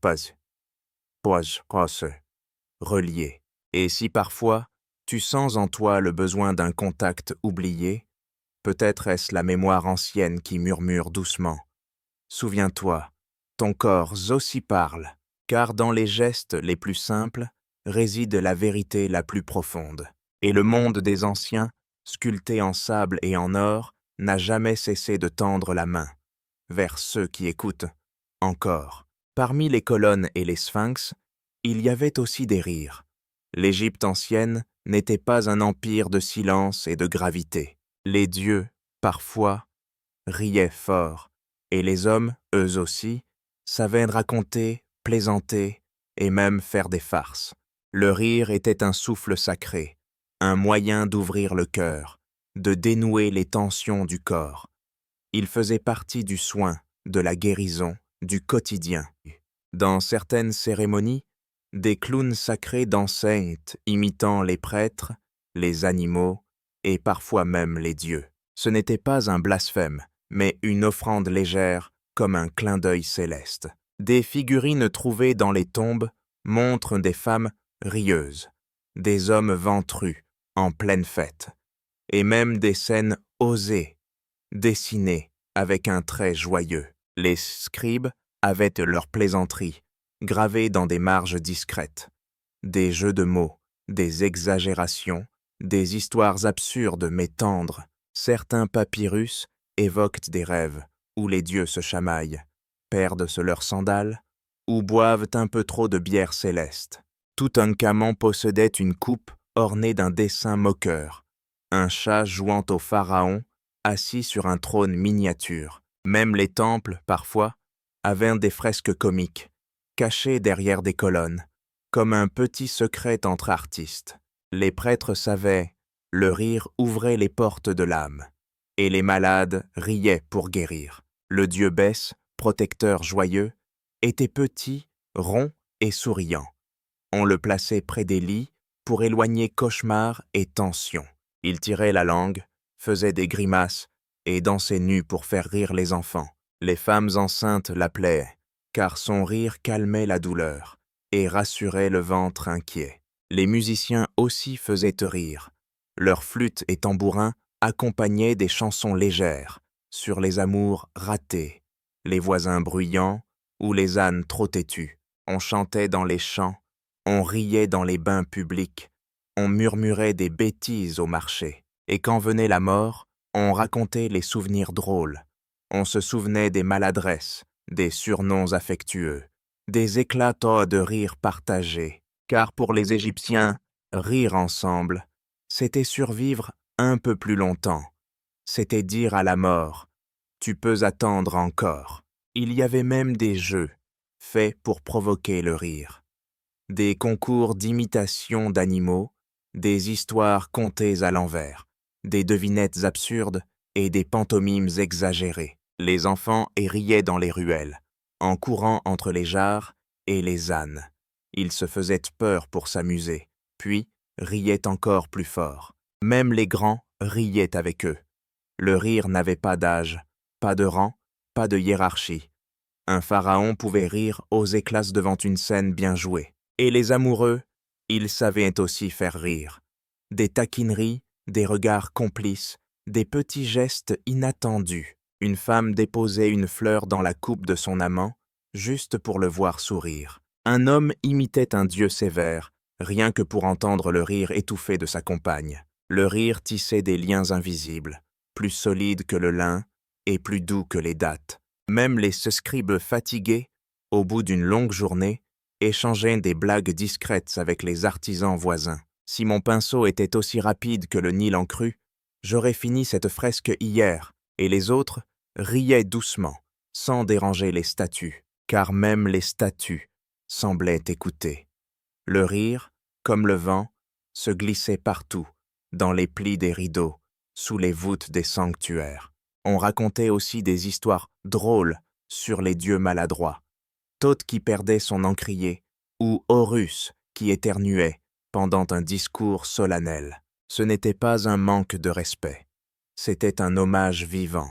relier. Et si parfois, tu sens en toi le besoin d'un contact oublié, peut-être est-ce la mémoire ancienne qui murmure doucement. Souviens-toi, ton corps aussi parle, car dans les gestes les plus simples réside la vérité la plus profonde. Et le monde des anciens, sculpté en sable et en or, n'a jamais cessé de tendre la main vers ceux qui écoutent encore. Parmi les colonnes et les sphinx, il y avait aussi des rires. L'Égypte ancienne n'était pas un empire de silence et de gravité. Les dieux, parfois, riaient fort, et les hommes, eux aussi, savaient raconter, plaisanter et même faire des farces. Le rire était un souffle sacré, un moyen d'ouvrir le cœur, de dénouer les tensions du corps. Il faisait partie du soin, de la guérison, du quotidien. Dans certaines cérémonies, des clowns sacrés dansaient, imitant les prêtres, les animaux et parfois même les dieux. Ce n'était pas un blasphème, mais une offrande légère comme un clin d'œil céleste. Des figurines trouvées dans les tombes montrent des femmes rieuses, des hommes ventrus en pleine fête, et même des scènes osées, dessinées avec un trait joyeux. Les scribes avaient leurs plaisanteries, gravées dans des marges discrètes, des jeux de mots, des exagérations, des histoires absurdes mais tendres. Certains papyrus évoquent des rêves où les dieux se chamaillent, perdent leurs sandales ou boivent un peu trop de bière céleste. Toutankhamon possédait une coupe ornée d'un dessin moqueur, un chat jouant au pharaon assis sur un trône miniature. Même les temples, parfois, avaient des fresques comiques, cachées derrière des colonnes, comme un petit secret entre artistes. Les prêtres savaient, le rire ouvrait les portes de l'âme, et les malades riaient pour guérir. Le dieu Bès, protecteur joyeux, était petit, rond et souriant. On le plaçait près des lits pour éloigner cauchemars et tensions. Il tirait la langue, faisait des grimaces et dansait nu pour faire rire les enfants. Les femmes enceintes l'appelaient, car son rire calmait la douleur et rassurait le ventre inquiet. Les musiciens aussi faisaient rire. Leurs flûtes et tambourins accompagnaient des chansons légères sur les amours ratés, les voisins bruyants ou les ânes trop têtus. On chantait dans les champs, on riait dans les bains publics, on murmurait des bêtises au marché. Et quand venait la mort, on racontait les souvenirs drôles. On se souvenait des maladresses, des surnoms affectueux, des éclats de rire partagés. Car pour les Égyptiens, rire ensemble, c'était survivre un peu plus longtemps. C'était dire à la mort, tu peux attendre encore. Il y avait même des jeux, faits pour provoquer le rire. Des concours d'imitation d'animaux, des histoires contées à l'envers, des devinettes absurdes et des pantomimes exagérées. Les enfants riaient dans les ruelles, en courant entre les jarres et les ânes. Ils se faisaient peur pour s'amuser, puis riaient encore plus fort. Même les grands riaient avec eux. Le rire n'avait pas d'âge, pas de rang, pas de hiérarchie. Un pharaon pouvait rire aux éclats devant une scène bien jouée. Et les amoureux, ils savaient aussi faire rire. Des taquineries, des regards complices, des petits gestes inattendus. Une femme déposait une fleur dans la coupe de son amant, juste pour le voir sourire. Un homme imitait un dieu sévère, rien que pour entendre le rire étouffé de sa compagne. Le rire tissait des liens invisibles, plus solides que le lin et plus doux que les dattes. Même les scribes fatigués, au bout d'une longue journée, échangeaient des blagues discrètes avec les artisans voisins. Si mon pinceau était aussi rapide que le Nil en crue, j'aurais fini cette fresque hier, et les autres riaient doucement, sans déranger les statues, car même les statues semblaient écouter. Le rire, comme le vent, se glissait partout, dans les plis des rideaux, sous les voûtes des sanctuaires. On racontait aussi des histoires drôles sur les dieux maladroits, Thoth qui perdait son encrier, ou Horus qui éternuait pendant un discours solennel. Ce n'était pas un manque de respect, c'était un hommage vivant,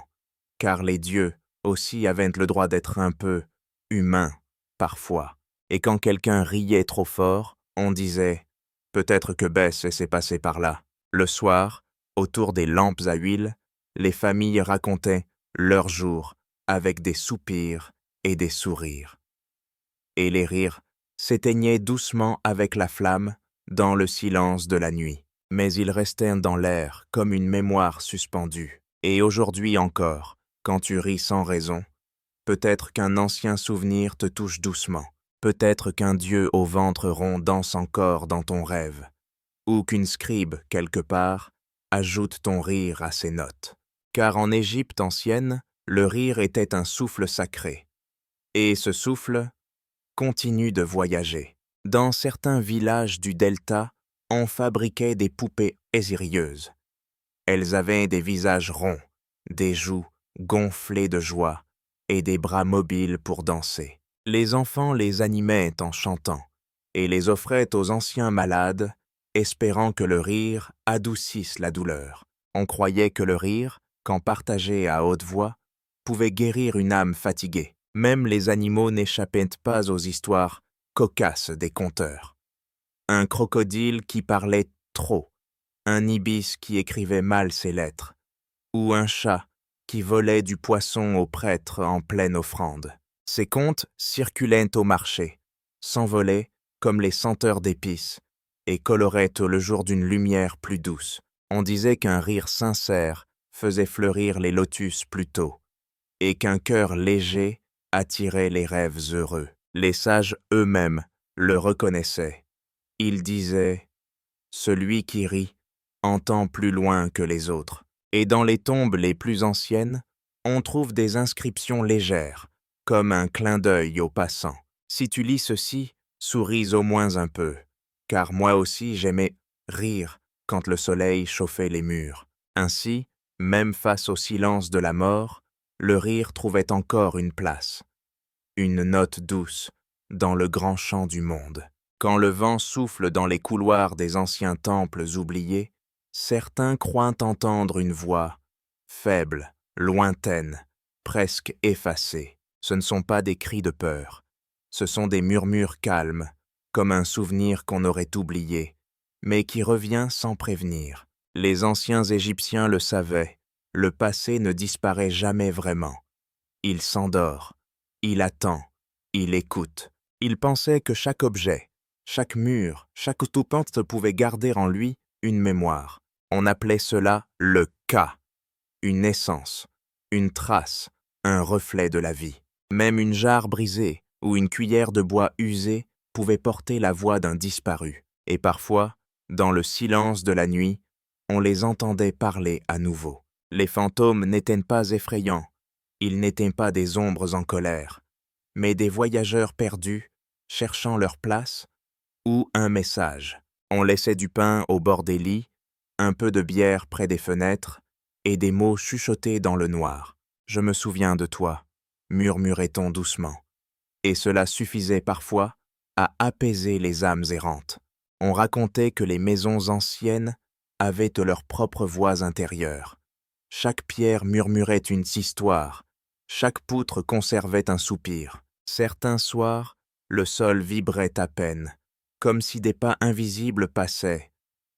car les dieux aussi avaient le droit d'être un peu humains, parfois. Et quand quelqu'un riait trop fort, on disait « Peut-être que Bess s'est passé par là ». Le soir, autour des lampes à huile, les familles racontaient leur jour avec des soupirs et des sourires. Et les rires s'éteignaient doucement avec la flamme dans le silence de la nuit. Mais ils restaient dans l'air comme une mémoire suspendue. Et aujourd'hui encore, quand tu ris sans raison, peut-être qu'un ancien souvenir te touche doucement. Peut-être qu'un dieu au ventre rond danse encore dans ton rêve. Ou qu'une scribe, quelque part, ajoute ton rire à ses notes. Car en Égypte ancienne, le rire était un souffle sacré. Et ce souffle continue de voyager. Dans certains villages du delta, on fabriquait des poupées ésirieuses. Elles avaient des visages ronds, des joues gonflées de joie et des bras mobiles pour danser. Les enfants les animaient en chantant et les offraient aux anciens malades, espérant que le rire adoucisse la douleur. On croyait que le rire, quand partagé à haute voix, pouvait guérir une âme fatiguée. Même les animaux n'échappaient pas aux histoires cocasses des conteurs. Un crocodile qui parlait trop, un ibis qui écrivait mal ses lettres, ou un chat qui volait du poisson aux prêtres en pleine offrande. Ces contes circulaient au marché, s'envolaient comme les senteurs d'épices, et coloraient le jour d'une lumière plus douce. On disait qu'un rire sincère faisait fleurir les lotus plus tôt, et qu'un cœur léger attirait les rêves heureux. Les sages eux-mêmes le reconnaissaient. Ils disaient « Celui qui rit entend plus loin que les autres ». Et dans les tombes les plus anciennes, on trouve des inscriptions légères, comme un clin d'œil aux passants. Si tu lis ceci, souris au moins un peu, car moi aussi j'aimais rire quand le soleil chauffait les murs. Ainsi, même face au silence de la mort, le rire trouvait encore une place, une note douce dans le grand chant du monde. Quand le vent souffle dans les couloirs des anciens temples oubliés, certains croient entendre une voix faible, lointaine, presque effacée. Ce ne sont pas des cris de peur, ce sont des murmures calmes, comme un souvenir qu'on aurait oublié, mais qui revient sans prévenir. Les anciens Égyptiens le savaient, le passé ne disparaît jamais vraiment. Il s'endort, il attend, il écoute. Il pensait que chaque objet, chaque mur, chaque toupante pouvait garder en lui une mémoire. On appelait cela le cas, une essence, une trace, un reflet de la vie. Même une jarre brisée ou une cuillère de bois usée pouvait porter la voix d'un disparu. Et parfois, dans le silence de la nuit, on les entendait parler à nouveau. Les fantômes n'étaient pas effrayants, ils n'étaient pas des ombres en colère, mais des voyageurs perdus, cherchant leur place, ou un message. On laissait du pain au bord des lits, un peu de bière près des fenêtres, et des mots chuchotés dans le noir. « Je me souviens de toi », murmurait-on doucement. Et cela suffisait parfois à apaiser les âmes errantes. On racontait que les maisons anciennes avaient leur propre voix intérieure. Chaque pierre murmurait une histoire, chaque poutre conservait un soupir. Certains soirs, le sol vibrait à peine, comme si des pas invisibles passaient,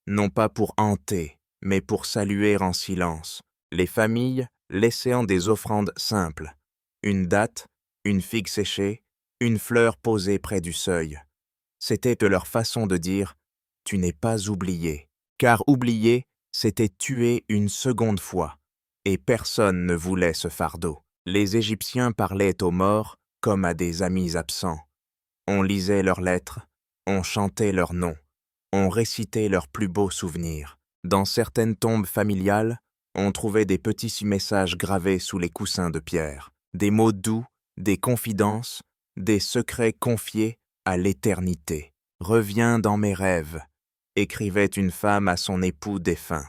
non pas pour hanter, mais pour saluer en silence. Les familles laissaient des offrandes simples, une date, une figue séchée, une fleur posée près du seuil. C'était de leur façon de dire « tu n'es pas oublié », car oublier, c'était tuer une seconde fois, et personne ne voulait ce fardeau. Les Égyptiens parlaient aux morts comme à des amis absents. On lisait leurs lettres, on chantait leurs noms, on récitait leurs plus beaux souvenirs. Dans certaines tombes familiales, on trouvait des petits messages gravés sous les coussins de pierre, des mots doux, des confidences, des secrets confiés à l'éternité. « Reviens dans mes rêves, écrivait une femme à son époux défunt.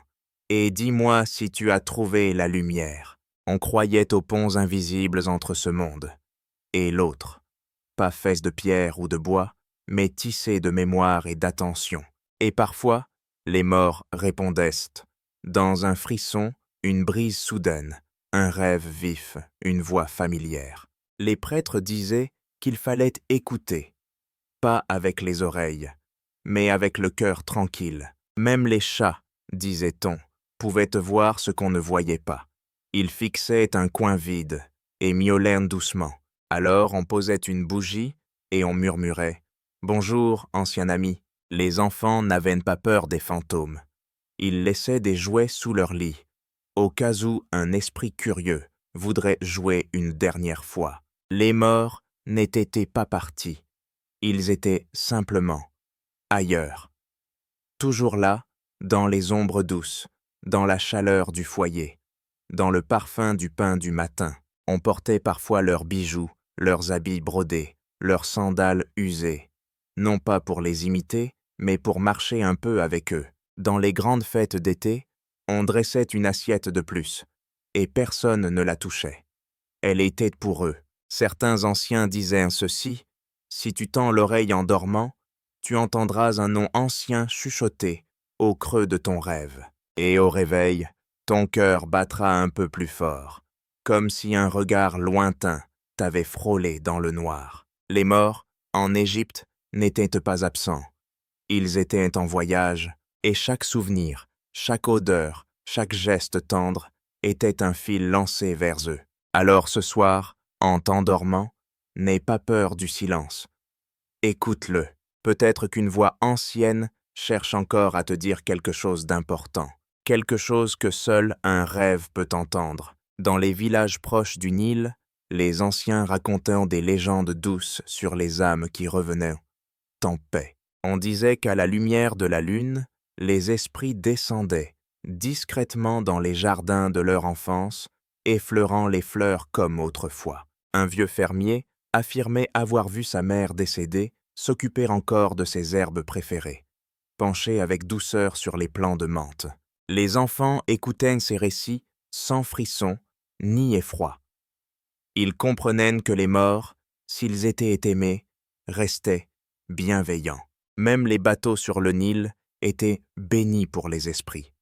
Et dis-moi si tu as trouvé la lumière. On croyait aux ponts invisibles entre ce monde et l'autre, pas faits de pierre ou de bois, mais tissés de mémoire et d'attention. Et parfois, les morts répondessent, dans un frisson, une brise soudaine, un rêve vif, une voix familière. Les prêtres disaient qu'il fallait écouter, pas avec les oreilles, mais avec le cœur tranquille. Même les chats, disait-on, pouvaient voir ce qu'on ne voyait pas. Ils fixaient un coin vide et miaulèrent doucement. Alors on posait une bougie et on murmurait « Bonjour, ancien ami ». Les enfants n'avaient pas peur des fantômes. Ils laissaient des jouets sous leur lit, au cas où un esprit curieux voudrait jouer une dernière fois. Les morts n'étaient pas partis. Ils étaient simplement ailleurs. Toujours là, dans les ombres douces, dans la chaleur du foyer, dans le parfum du pain du matin. On portait parfois leurs bijoux, leurs habits brodés, leurs sandales usées, non pas pour les imiter, mais pour marcher un peu avec eux. Dans les grandes fêtes d'été, on dressait une assiette de plus, et personne ne la touchait. Elle était pour eux. Certains anciens disaient ceci, « Si tu tends l'oreille en dormant, tu entendras un nom ancien chuchoter au creux de ton rêve. Et au réveil, ton cœur battra un peu plus fort, comme si un regard lointain t'avait frôlé dans le noir. » Les morts, en Égypte, n'étaient pas absents. Ils étaient en voyage, et chaque souvenir, chaque odeur, chaque geste tendre était un fil lancé vers eux. Alors ce soir, en t'endormant, n'aie pas peur du silence. Écoute-le. Peut-être qu'une voix ancienne cherche encore à te dire quelque chose d'important, quelque chose que seul un rêve peut entendre. Dans les villages proches du Nil, les anciens racontaient des légendes douces sur les âmes qui revenaient en paix. On disait qu'à la lumière de la lune, les esprits descendaient discrètement dans les jardins de leur enfance, effleurant les fleurs comme autrefois. Un vieux fermier affirmait avoir vu sa mère décédée s'occuper encore de ses herbes préférées, penchée avec douceur sur les plants de menthe. Les enfants écoutaient ces récits sans frisson ni effroi. Ils comprenaient que les morts, s'ils étaient aimés, restaient bienveillants. Même les bateaux sur le Nil étaient bénis pour les esprits.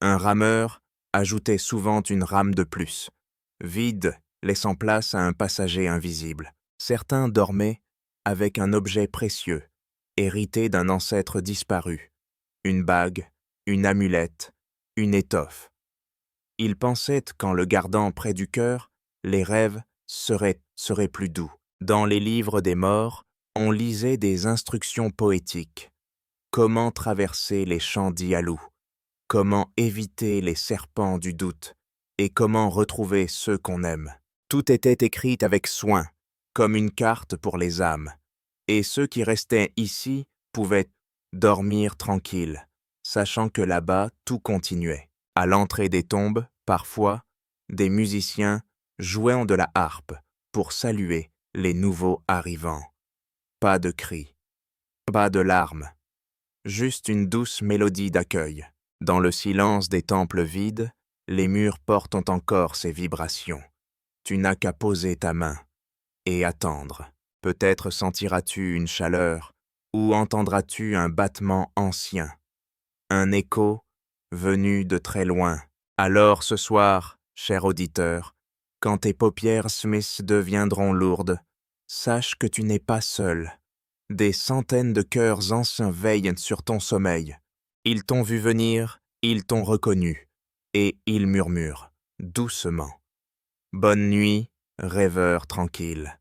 Un rameur ajoutait souvent une rame de plus, vide, laissant place à un passager invisible. Certains dormaient avec un objet précieux, hérité d'un ancêtre disparu, une bague, une amulette, une étoffe. Ils pensaient qu'en le gardant près du cœur, les rêves seraient plus doux. Dans les livres des morts, on lisait des instructions poétiques. Comment traverser les champs d'Ialou, comment éviter les serpents du doute, et comment retrouver ceux qu'on aime. Tout était écrit avec soin, comme une carte pour les âmes, et ceux qui restaient ici pouvaient dormir tranquilles, sachant que là-bas tout continuait. À l'entrée des tombes, parfois, des musiciens jouaient de la harpe pour saluer les nouveaux arrivants. Pas de cris, pas de larmes, juste une douce mélodie d'accueil. Dans le silence des temples vides, les murs portent encore ces vibrations. Tu n'as qu'à poser ta main et attendre. Peut-être sentiras-tu une chaleur ou entendras-tu un battement ancien, un écho venu de très loin. Alors ce soir, cher auditeur, quand tes paupières Smith deviendront lourdes, sache que tu n'es pas seul. Des centaines de cœurs anciens veillent sur ton sommeil. Ils t'ont vu venir, ils t'ont reconnu, et ils murmurent doucement. Bonne nuit, rêveur tranquille.